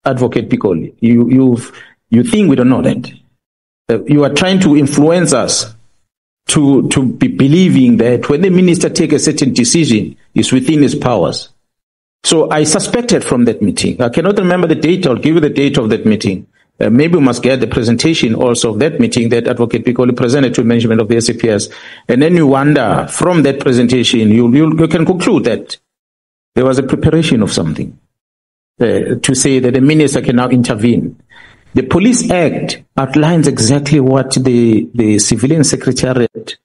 Advocate Piccoli, you think we don't know that? You are trying to influence us to be believing that when the minister takes a certain decision, it's within his powers. So I suspected from that meeting. I cannot remember the date. I'll give you the date of that meeting. Maybe we must get the presentation also of that meeting that Advocate Piccoli presented to management of the SAPS. And then you wonder, from that presentation, you can conclude that there was a preparation of something to say that the minister can now intervene. The Police Act outlines exactly what the Civilian Secretariat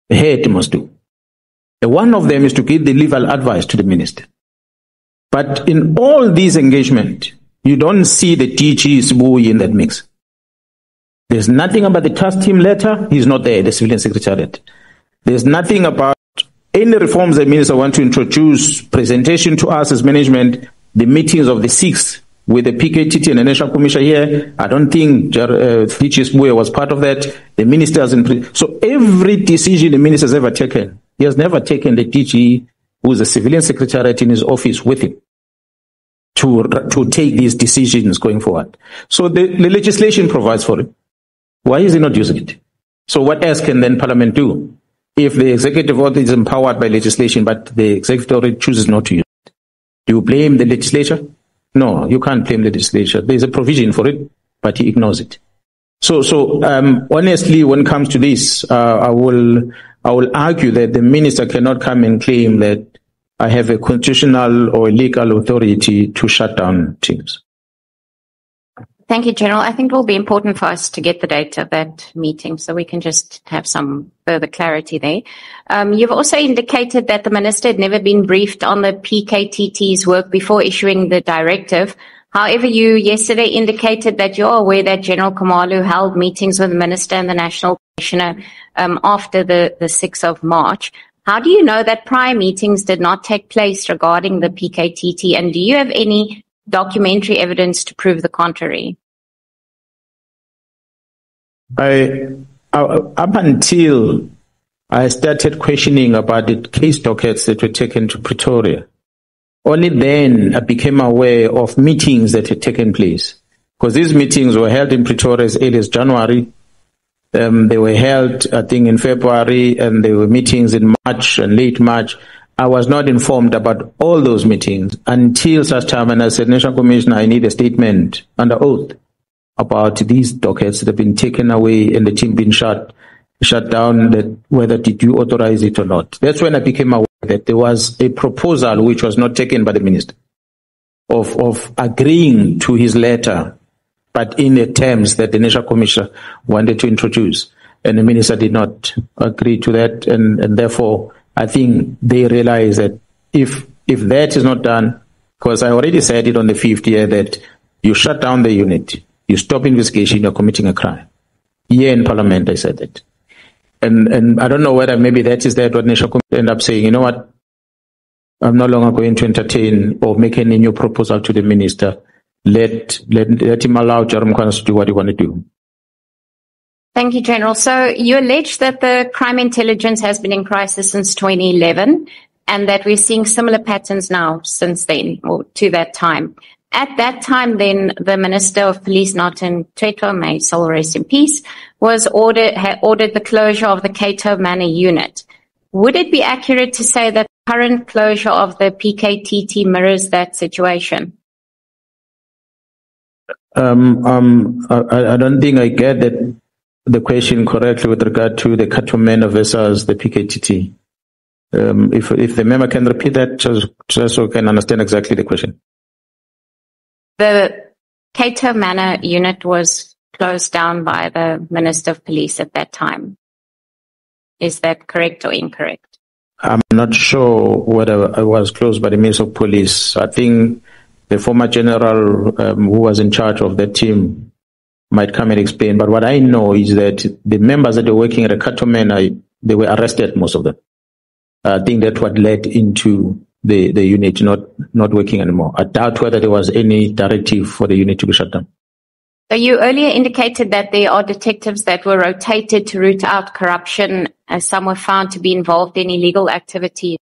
head must do. One of them is to give the legal advice to the minister. But in all these engagements, you don't see the DG's buoy in that mix. There's nothing about the task team letter. He's not there, the Civilian Secretariat. There's nothing about any reforms the minister wants to introduce, presentation to us as management, the meetings of the 6th with the PKTT and the National Commission here. I don't think DG's buoy was part of that. The minister hasn't. So every decision the minister has ever taken, he has never taken the DG, who's a Civilian Secretariat in his office, with him to take these decisions going forward. So the legislation provides for it. Why is he not using it? So what else can then Parliament do? If the executive order is empowered by legislation, but the executive order chooses not to use it, do you blame the legislature? No, you can't blame the legislature. There's a provision for it, but he ignores it. So honestly, when it comes to this, I will argue that the minister cannot come and claim that I have a constitutional or legal authority to shut down teams. Thank you, General. I think it will be important for us to get the date of that meeting so we can just have some further clarity there. You've also indicated that the minister had never been briefed on the PKTT's work before issuing the directive. However, you yesterday indicated that you're aware that General Khumalo held meetings with the minister and the National Commissioner after the 6th of March. How do you know that prior meetings did not take place regarding the PKTT, and do you have any documentary evidence to prove the contrary? Up until I started questioning about the case dockets that were taken to Pretoria, only then I became aware of meetings that had taken place. Because these meetings were held in Pretoria as early as January. They were held, I think, in February, and there were meetings in March and late March. I was not informed about all those meetings until such time, and I said, National Commissioner, I need a statement under oath about these dockets that have been taken away and the team been shut down, that whether did you authorize it or not. That's when I became aware that there was a proposal which was not taken by the minister of agreeing to his letter, but in the terms that the National Commissioner wanted to introduce. And the minister did not agree to that. And therefore, I think they realize that if that is not done, because I already said it on the 5th year that you shut down the unit, you stop investigation, you're committing a crime. Here in Parliament, I said that. And I don't know whether maybe that is that what National Commission end up saying, you know what, I'm no longer going to entertain or make any new proposal to the minister. Let him allow Mkhwanazi to do what he wants to do. Thank you, General. So you allege that the crime intelligence has been in crisis since 2011 and that we're seeing similar patterns now since then, or to that time. At that time, then, the Minister of Police, Nathi Mthethwa, may his soul rest in peace, had ordered the closure of the Cato Manor unit. Would it be accurate to say that the current closure of the PKTT mirrors that situation? I don't think I get the question correctly with regard to the Cato Manor versus the PKTT. If the member can repeat that, just so we can understand exactly the question. The Cato Manor unit was closed down by the Minister of Police at that time. Is that correct or incorrect? I'm not sure whether it was closed by the Minister of Police. I think the former general who was in charge of that team might come and explain. But what I know is that the members that were working at the Cato Manor, they were arrested, most of them. I think that's what led into the unit not working anymore. I doubt whether there was any directive for the unit to be shut down. So you earlier indicated that there are detectives that were rotated to root out corruption, as some were found to be involved in illegal activity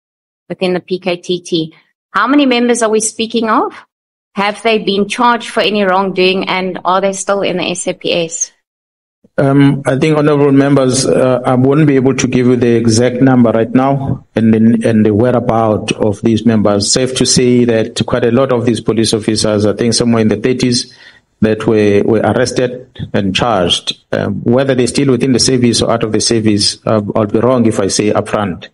within the PKTT. How many members are we speaking of? Have they been charged for any wrongdoing, and are they still in the SAPS? I think, honourable members, I won't be able to give you the exact number right now and the whereabouts of these members. Safe to say that quite a lot of these police officers, I think somewhere in the 30s, that were arrested and charged. Whether they're still within the service or out of the service, I'll be wrong if I say upfront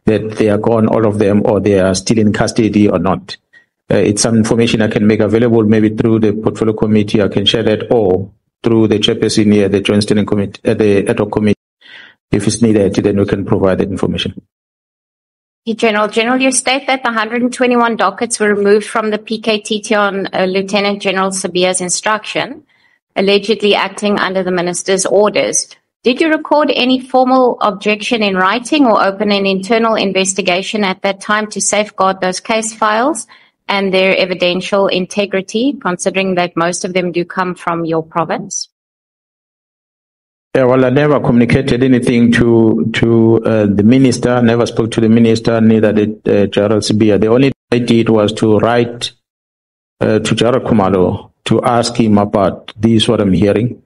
that they are gone, all of them, or they are still in custody or not. It's some information I can make available, maybe through the portfolio committee. I can share that, or through the chairperson here, the Joint Steering Committee, the ad hoc committee. If it's needed, then we can provide that information. General, you state that the 121 dockets were removed from the PKTT on Lieutenant General Sabia's instruction, allegedly acting under the minister's orders. Did you record any formal objection in writing or open an internal investigation at that time to safeguard those case files and their evidential integrity, considering that most of them do come from your province? Yeah, well, I never communicated anything to the minister, never spoke to the minister, neither did General Sibia. The only thing I did was to write to General Khumalo to ask him about this, what I'm hearing,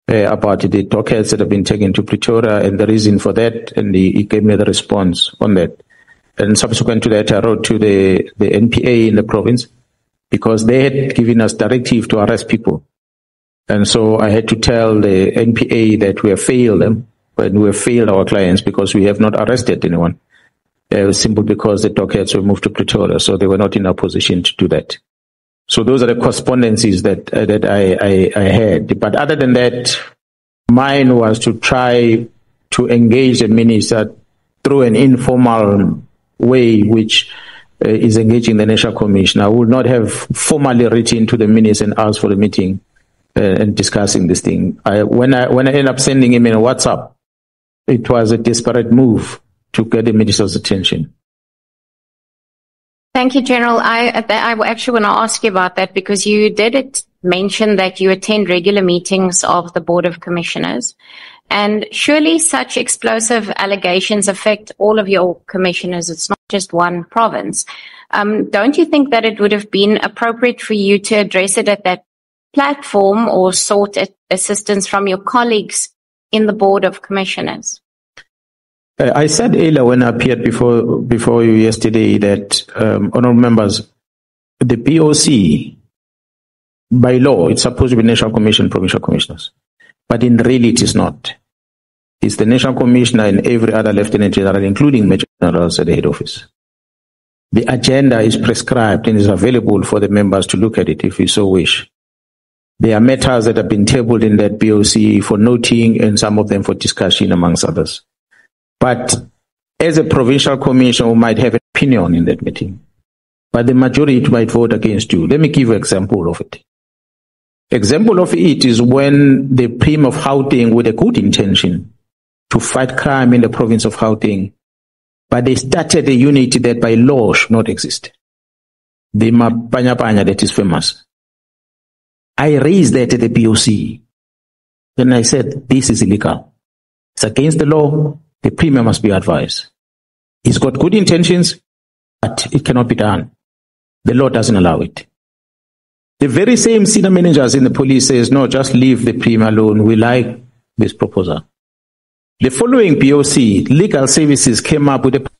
about the dockets that have been taken to Pretoria and the reason for that, and he gave me the response on that. And subsequent to that, I wrote to the NPA in the province, because they had given us directive to arrest people. And so I had to tell the NPA that we have failed them, and we have failed our clients because we have not arrested anyone. Simply because the dockets were moved to Pretoria, so they were not in a position to do that. So those are the correspondences that I had. But other than that, mine was to try to engage the minister through an informal way, which is engaging the National Commission. I would not have formally written to the minister and asked for a meeting and discussing this thing. When I ended up sending him in a WhatsApp, it was a desperate move to get the minister's attention. Thank you, General. I actually want to ask you about that, because you did mention that you attend regular meetings of the Board of Commissioners, and surely such explosive allegations affect all of your commissioners. It's not just one province. Don't you think that it would have been appropriate for you to address it at that platform, or sought assistance from your colleagues in the Board of Commissioners? I said earlier when I appeared before you yesterday that, honourable members, the POC, by law, it's supposed to be National Commission, Provincial Commissioners. But in reality, it is not. It's the National Commissioner and every other Lieutenant General, including Major Generals at the head office. The agenda is prescribed and is available for the members to look at it if you so wish. There are matters that have been tabled in that POC for noting, and some of them for discussion, amongst others. But as a provincial commissioner, we might have an opinion in that meeting, but the majority might vote against you. Let me give you an example of it. Example of it is when the Prim of Gauteng, with a good intention to fight crime in the province of Gauteng, but they started a unit that by law should not exist. The Mapanya Panya that is famous. I raised that at the POC. Then I said, this is illegal. It's against the law. The Premier must be advised. He's got good intentions, but it cannot be done. The law doesn't allow it. The very same senior managers in the police says, no, just leave the Premier alone. We like this proposal. The following POC, legal services came up with a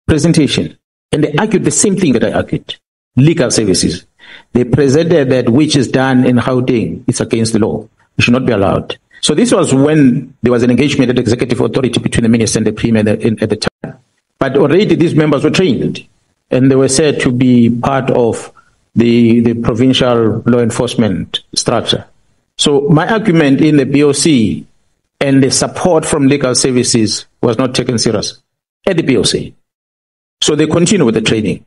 presentation, and they argued the same thing that I argued. Legal services. They presented that which is done in Gauteng, it's against the law. It should not be allowed. So this was when there was an engagement at the executive authority between the minister and the Premier at the time. But already these members were trained, and they were said to be part of the provincial law enforcement structure. So my argument in the BOC and the support from legal services was not taken serious at the BOC. So they continue with the training.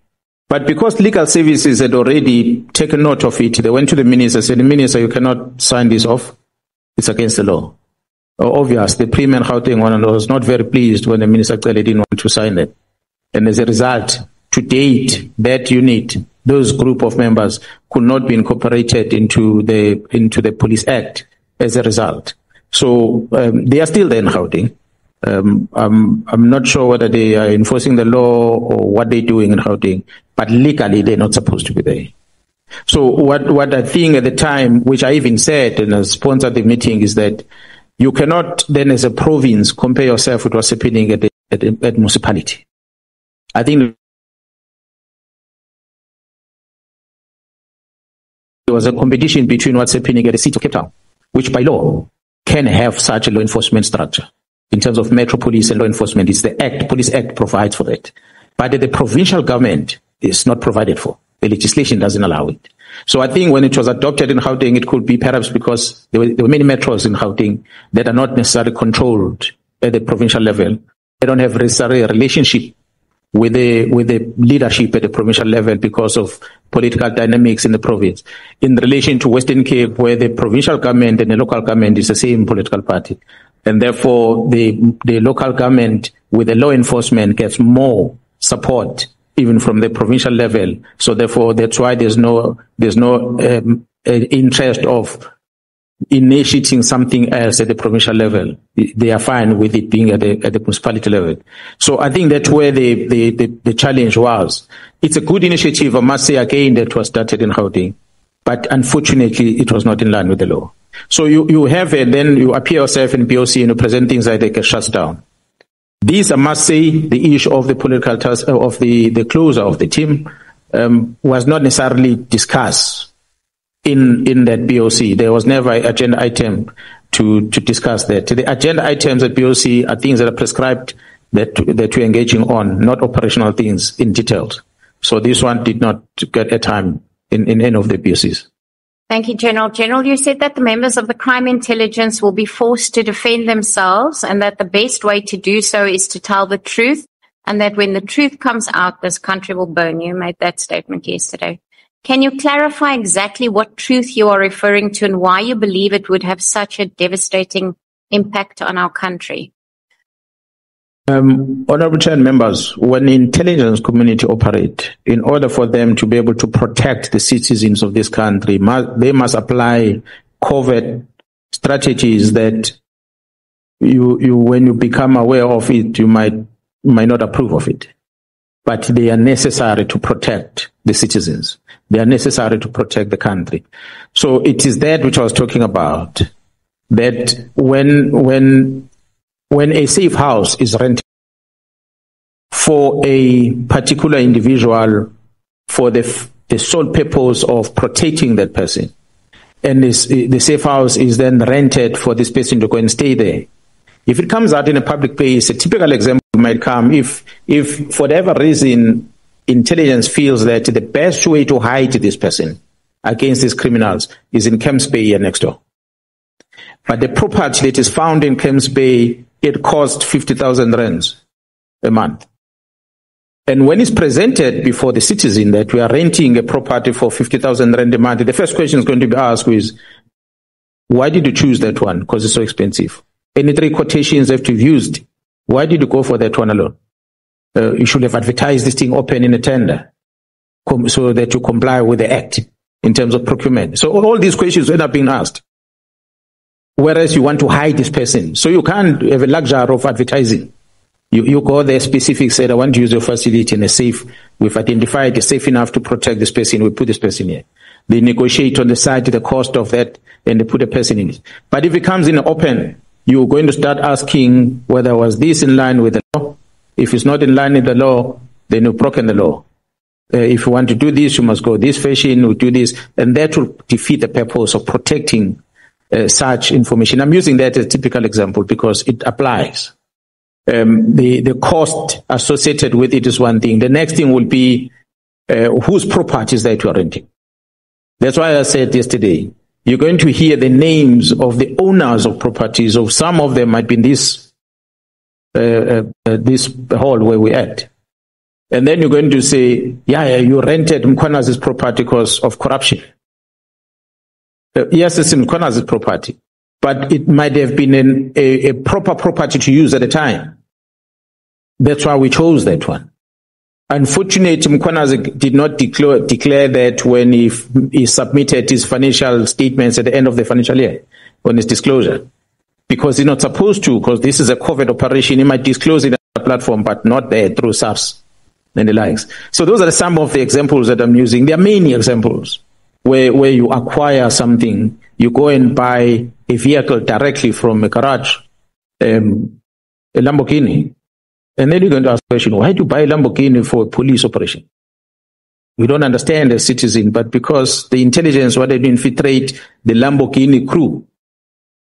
But because legal services had already taken note of it, they went to the minister and said, the minister, you cannot sign this off. It's against the law. obvious. The Premier Gauteng one was not very pleased when the Minister didn't want to sign it. And as a result, to date, that unit, those group of members could not be incorporated into the Police Act as a result. So they are still there in Gauteng. I'm not sure whether they are enforcing the law or what they're doing in Gauteng, but legally they're not supposed to be there. So what I think at the time, which I even said and I sponsored the meeting, is that you cannot then as a province compare yourself with what's happening at municipality. I think there was a competition between what's happening at the city of Cape Town, which by law can have such a law enforcement structure. In terms of Metro Police and law enforcement, it's the Act, Police Act provides for that. But the provincial government is not provided for. The legislation doesn't allow it. So I think when it was adopted in Gauteng, it could be perhaps because there were many metros in Gauteng that are not necessarily controlled at the provincial level. They don't have necessarily a relationship with the leadership at the provincial level because of political dynamics in the province. In relation to Western Cape, where the provincial government and the local government is the same political party. And therefore, the local government with the law enforcement gets more support even from the provincial level. So therefore, that's why there's no interest of initiating something else at the provincial level. They are fine with it being at the municipality level. So I think that's where the challenge was. It's a good initiative, I must say again, that was started in Gauteng, but unfortunately, it was not in line with the law. So you have it, then you appear yourself in POC and you present things like they get shut down. This, I must say, the issue of the political task of the closure of the team was not necessarily discussed in that BOC. There was never an agenda item to discuss that. The agenda items at BOC are things that are prescribed that we're engaging on, not operational things in details. So this one did not get a time in any of the BOCs. Thank you, General. General, you said that the members of the crime intelligence will be forced to defend themselves and that the best way to do so is to tell the truth and that when the truth comes out, this country will burn. You made that statement yesterday. Can you clarify exactly what truth you are referring to and why you believe it would have such a devastating impact on our country? Honorable Chair and members, when the intelligence community operate, in order for them to be able to protect the citizens of this country, they must apply covert strategies that you when you become aware of it, you might not approve of it. But they are necessary to protect the citizens. They are necessary to protect the country. So it is that which I was talking about, that when a safe house is rented for a particular individual for the sole purpose of protecting that person, and the safe house is then rented for this person to go and stay there. If it comes out in a public place, a typical example might come if for whatever reason intelligence feels that the best way to hide this person against these criminals is in Camps Bay here next door. But the property that is found in Camps Bay, it cost 50,000 rands a month. And when it's presented before the citizen that we are renting a property for 50,000 rand a month, the first question is going to be asked is, why did you choose that one? Because it's so expensive. Any 3 quotations that you've used, why did you go for that one alone? You should have advertised this thing open in a tender so that you comply with the act in terms of procurement. So all these questions end up being asked. Whereas you want to hide this person. So you can't have a luxury of advertising. You go there specific, said, I want to use your facility in a safe. We've identified it safe enough to protect this person. We put this person here. They negotiate on the side the cost of that and they put a person in it. But if it comes in open, you're going to start asking whether was this in line with the law. If it's not in line with the law, then you've broken the law. If you want to do this, you must go this fashion, you do this. And that will defeat the purpose of protecting such information. I'm using that as a typical example because it applies. The cost associated with it is one thing. The next thing will be whose properties that you are renting. That's why I said yesterday, you're going to hear the names of the owners of properties. Of some of them might be in this hall where we're at. And then you're going to say, yeah, you rented Mkhwanazi's property because of corruption. Yes, it's in Mkhwanazi's property. but it might have been a proper property to use at the time. That's why we chose that one. Unfortunately, Mkhwanazi did not declare that when he submitted his financial statements at the end of the financial year, on his disclosure. Because he's not supposed to, because this is a covert operation. He might disclose it on the platform, but not there through SARS and the likes. So those are some of the examples that I'm using. There are many examples where you acquire something, you go and buy a vehicle directly from a garage, a Lamborghini. And then you're going to ask the question, why do you buy a Lamborghini for a police operation? We don't understand as citizen, but because the intelligence wanted to infiltrate the Lamborghini crew.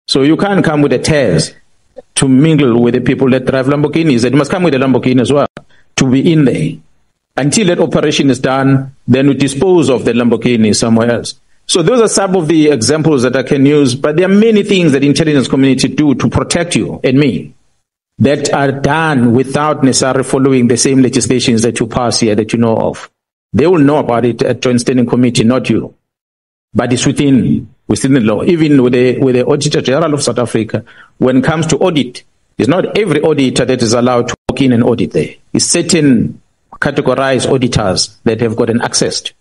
So you can't come with a test to mingle with the people that drive Lamborghinis. You must come with a Lamborghini as well to be in there. Until that operation is done, then we dispose of the Lamborghini somewhere else. So those are some of the examples that I can use, but there are many things that the intelligence community do to protect you and me that are done without necessarily following the same legislations that you pass here that you know of. They will know about it at Joint Standing Committee, not you. But it's within the law. Even with the Auditor General of South Africa, when it comes to audit, it's not every auditor that is allowed to walk in and audit there. It's certain categorized auditors that have gotten access to.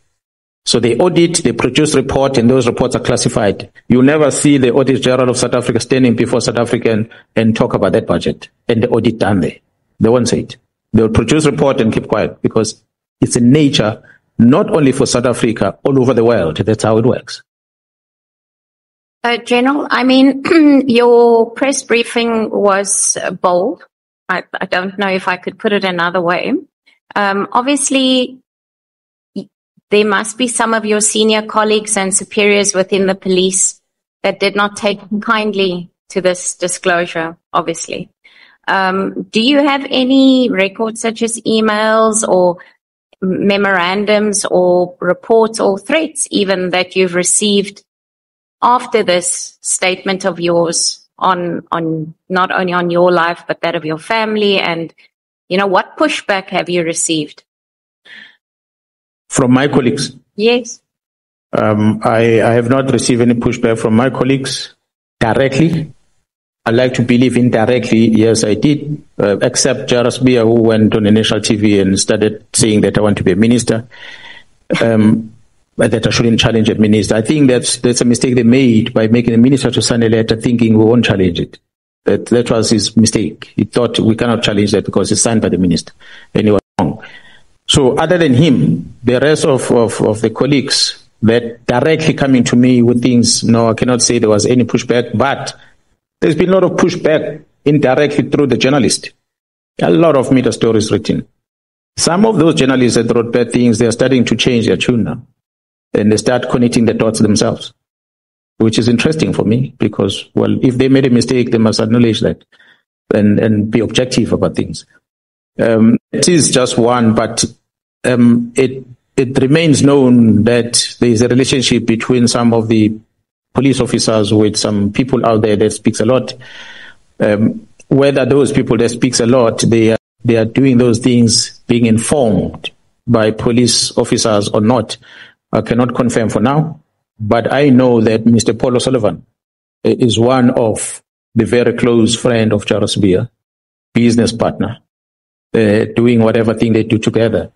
So they audit, they produce reports, and those reports are classified. You'll never see the Auditor General of South Africa standing before South African and talk about that budget and the audit done there. They won't say it. They'll produce report and keep quiet because it's a nature not only for South Africa, all over the world. That's how it works. General, I mean, your press briefing was bold. I don't know if I could put it another way. Obviously, there must be some of your senior colleagues and superiors within the police that did not take kindly to this disclosure, obviously. Do you have any records such as emails or memorandums or reports or threats even that you've received after this statement of yours on not only on your life, but that of your family? And, you know, what pushback have you received? From my colleagues? Yes. I have not received any pushback from my colleagues directly. I like to believe indirectly, yes, I did, except Jairus Bia, who went on the national TV and started saying that I want to be a minister, but that I shouldn't challenge a minister. I think that's a mistake they made by making a minister to sign a letter thinking we won't challenge it. That was his mistake. He thought we cannot challenge that because it's signed by the minister, and he was wrong. So other than him, the rest of the colleagues that directly coming to me with things, no, I cannot say there was any pushback, but there's been a lot of pushback indirectly through the journalist. A lot of media stories written. Some of those journalists that wrote bad things, they're starting to change their tune now. And they start connecting the dots themselves, which is interesting for me because, well, if they made a mistake, they must acknowledge that and be objective about things. It is just one, but it remains known that there is a relationship between some of the police officers with some people out there that speaks a lot. Whether those people that speaks a lot, they are doing those things being informed by police officers or not, I cannot confirm for now. But I know that Mr. Paul O'Sullivan is one of the very close friend of Jairus Bia, business partner, doing whatever thing they do together.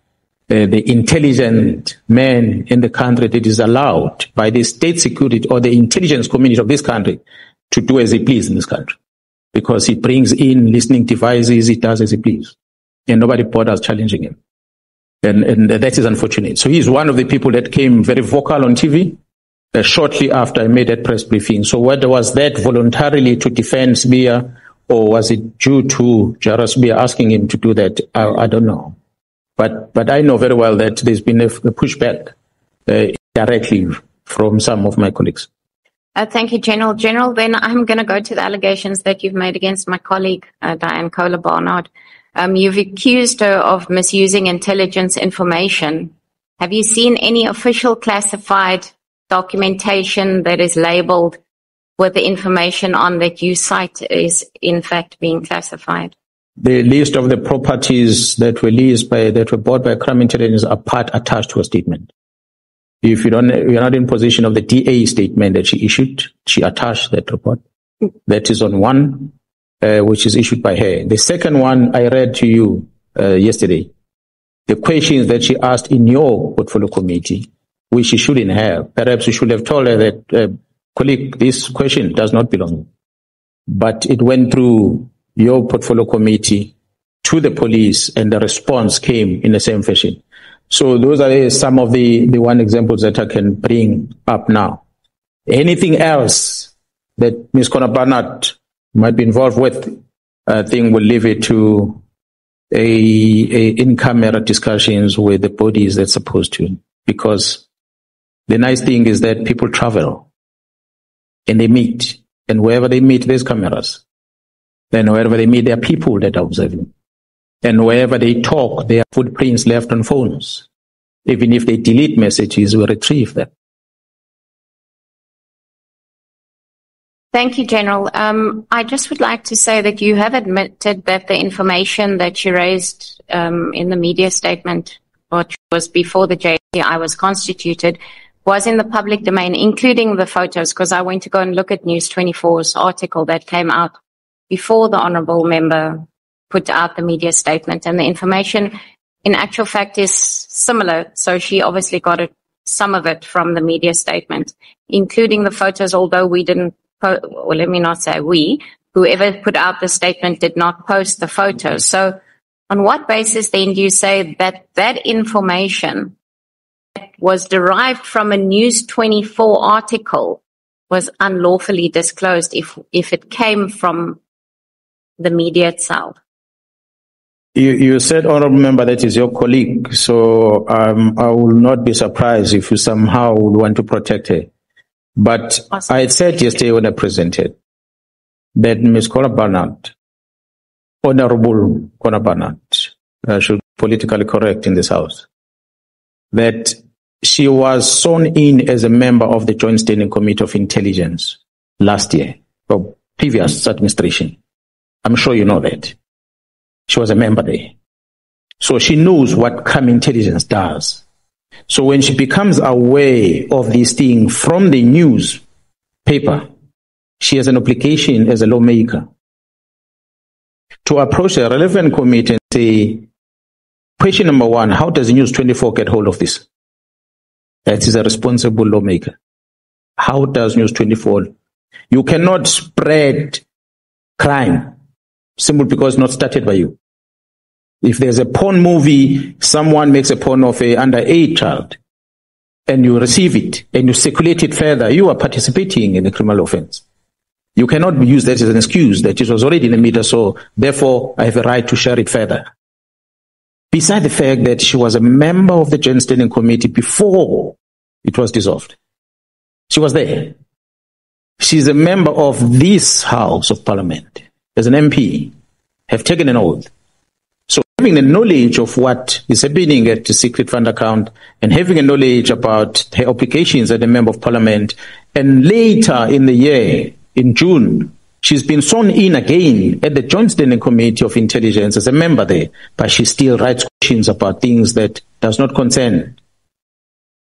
The intelligent man in the country that is allowed by the state security or the intelligence community of this country to do as he please in this country. Because he brings in listening devices, he does as he please. And nobody bothers challenging him. And that is unfortunate. So he's one of the people that came very vocal on TV shortly after I made that press briefing. So whether was that voluntarily to defend Bia or was it due to Jairus Bia asking him to do that? I don't know. But I know very well that there's been a pushback directly from some of my colleagues. Thank you, General. General, then I'm going to go to the allegations that you've made against my colleague, Diane Kohler-Barnard. You've accused her of misusing intelligence information. Have you seen any official classified documentation that is labeled with the information on that you cite is in fact being classified? The list of the properties that were bought by crime intelligence are part attached to a statement. If you're not in possession of the DA statement that she issued, she attached that report. That is on one, which is issued by her. The second one I read to you yesterday. The questions that she asked in your portfolio committee, which she shouldn't have. Perhaps you should have told her that, colleague, this question does not belong. But it went through your portfolio committee to the police, and the response came in the same fashion. So those are some of the one examples that I can bring up now. Anything else that Ms. Barnard might be involved with, I think we'll leave it to a in-camera discussions with the bodies that's supposed to. Because the nice thing is that people travel and they meet. And wherever they meet, there's cameras. Then wherever they meet, there are people that are observing. And wherever they talk, there are footprints left on phones. Even if they delete messages, we retrieve them. Thank you, General. I just would like to say that you have admitted that the information that you raised in the media statement, which was before the JTI was constituted, was in the public domain, including the photos, because I went to go and look at News 24's article that came out before the Honourable Member put out the media statement, and the information in actual fact is similar. So she obviously got some of it from the media statement, including the photos, although we didn't, well, let me not say we, whoever put out the statement did not post the photos. So on what basis then do you say that that information was derived from a News 24 article was unlawfully disclosed if it came from the media itself? You said, Honourable Member, that is your colleague, so I will not be surprised if you somehow would want to protect her. But awesome. I said yesterday when I presented that Ms. Barnard, Honourable Barnard, should be politically correct in this House, that she was sworn in as a member of the Joint Standing Committee of Intelligence last year, or previous administration. I'm sure you know that. She was a member there. So she knows what crime intelligence does. So when she becomes aware of this thing from the newspaper, she has an obligation as a lawmaker to approach a relevant committee and say, question number one, how does News 24 get hold of this? That is a responsible lawmaker. How does News 24? You cannot spread crime simply because it's not started by you. If there's a porn movie, someone makes a porn of a underage child, and you receive it, and you circulate it further, you are participating in a criminal offense. You cannot use that as an excuse that it was already in the media, so therefore I have a right to share it further. Beside the fact that she was a member of the Joint Standing Committee before it was dissolved. She was there. She's a member of this House of Parliament. As an MP, have taken an oath. So having the knowledge of what is happening at the secret fund account and having a knowledge about her obligations as a member of Parliament, and later in the year, in June, she's been sworn in again at the Joint Standing Committee of Intelligence as a member there, but she still writes questions about things that does not concern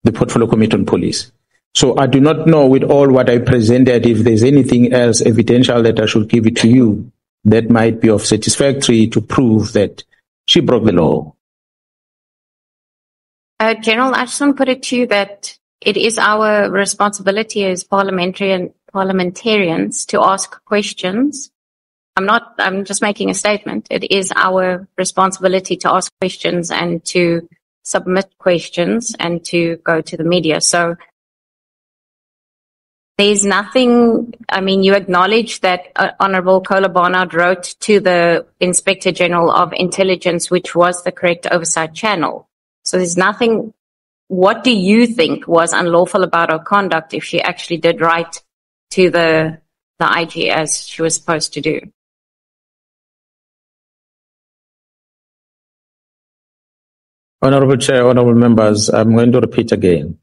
the Portfolio Committee on Police. So I do not know with all what I presented if there's anything else evidential that I should give it to you that might be of satisfactory to prove that she broke the law. General, I just want to put it to you that it is our responsibility as parliamentarians to ask questions. I'm just making a statement. It is our responsibility to ask questions and to submit questions and to go to the media. So there's nothing, I mean, you acknowledge that Honourable Kola Barnard wrote to the Inspector General of Intelligence, which was the correct oversight channel. So there's nothing, what do you think was unlawful about her conduct if she actually did write to the IG as she was supposed to do? Honourable Chair, Honourable Members, I'm going to repeat again.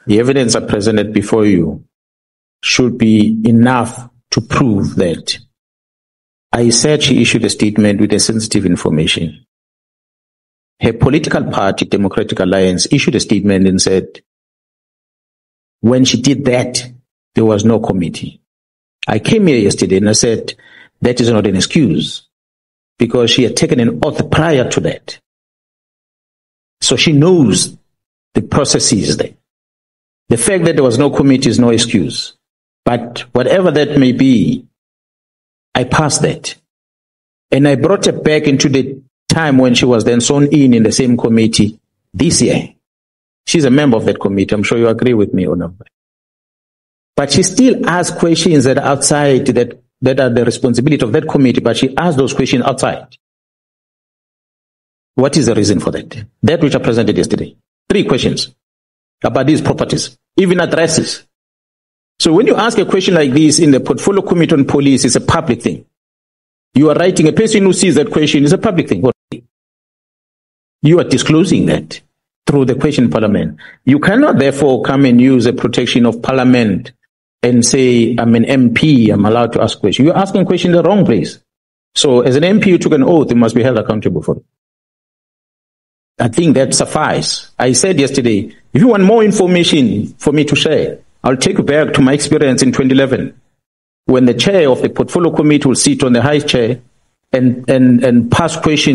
The evidence I presented before you should be enough to prove that I said she issued a statement with a sensitive information. Her political party, Democratic Alliance, issued a statement and said when she did that, there was no committee. I came here yesterday and I said, that is not an excuse, because she had taken an oath prior to that. So she knows the processes there. The fact that there was no committee is no excuse. But whatever that may be, I passed that. And I brought her back into the time when she was then sworn in the same committee this year. She's a member of that committee. I'm sure you agree with me, Honorable. But she still asks questions that are outside, that are the responsibility of that committee, but she asks those questions outside. What is the reason for that? That which I presented yesterday. 3 questions about these properties, even addresses. So when you ask a question like this in the Portfolio Committee on Police, it's a public thing. You are writing, a person who sees that question is a public thing. You are disclosing that through the question in Parliament. You cannot therefore come and use a protection of Parliament and say, I'm an MP, I'm allowed to ask questions. You're asking questions in the wrong place. So as an MP, you took an oath, you must be held accountable for it. I think that suffices. I said yesterday, if you want more information for me to share, I'll take you back to my experience in 2011, when the chair of the Portfolio Committee will sit on the high chair and pass questions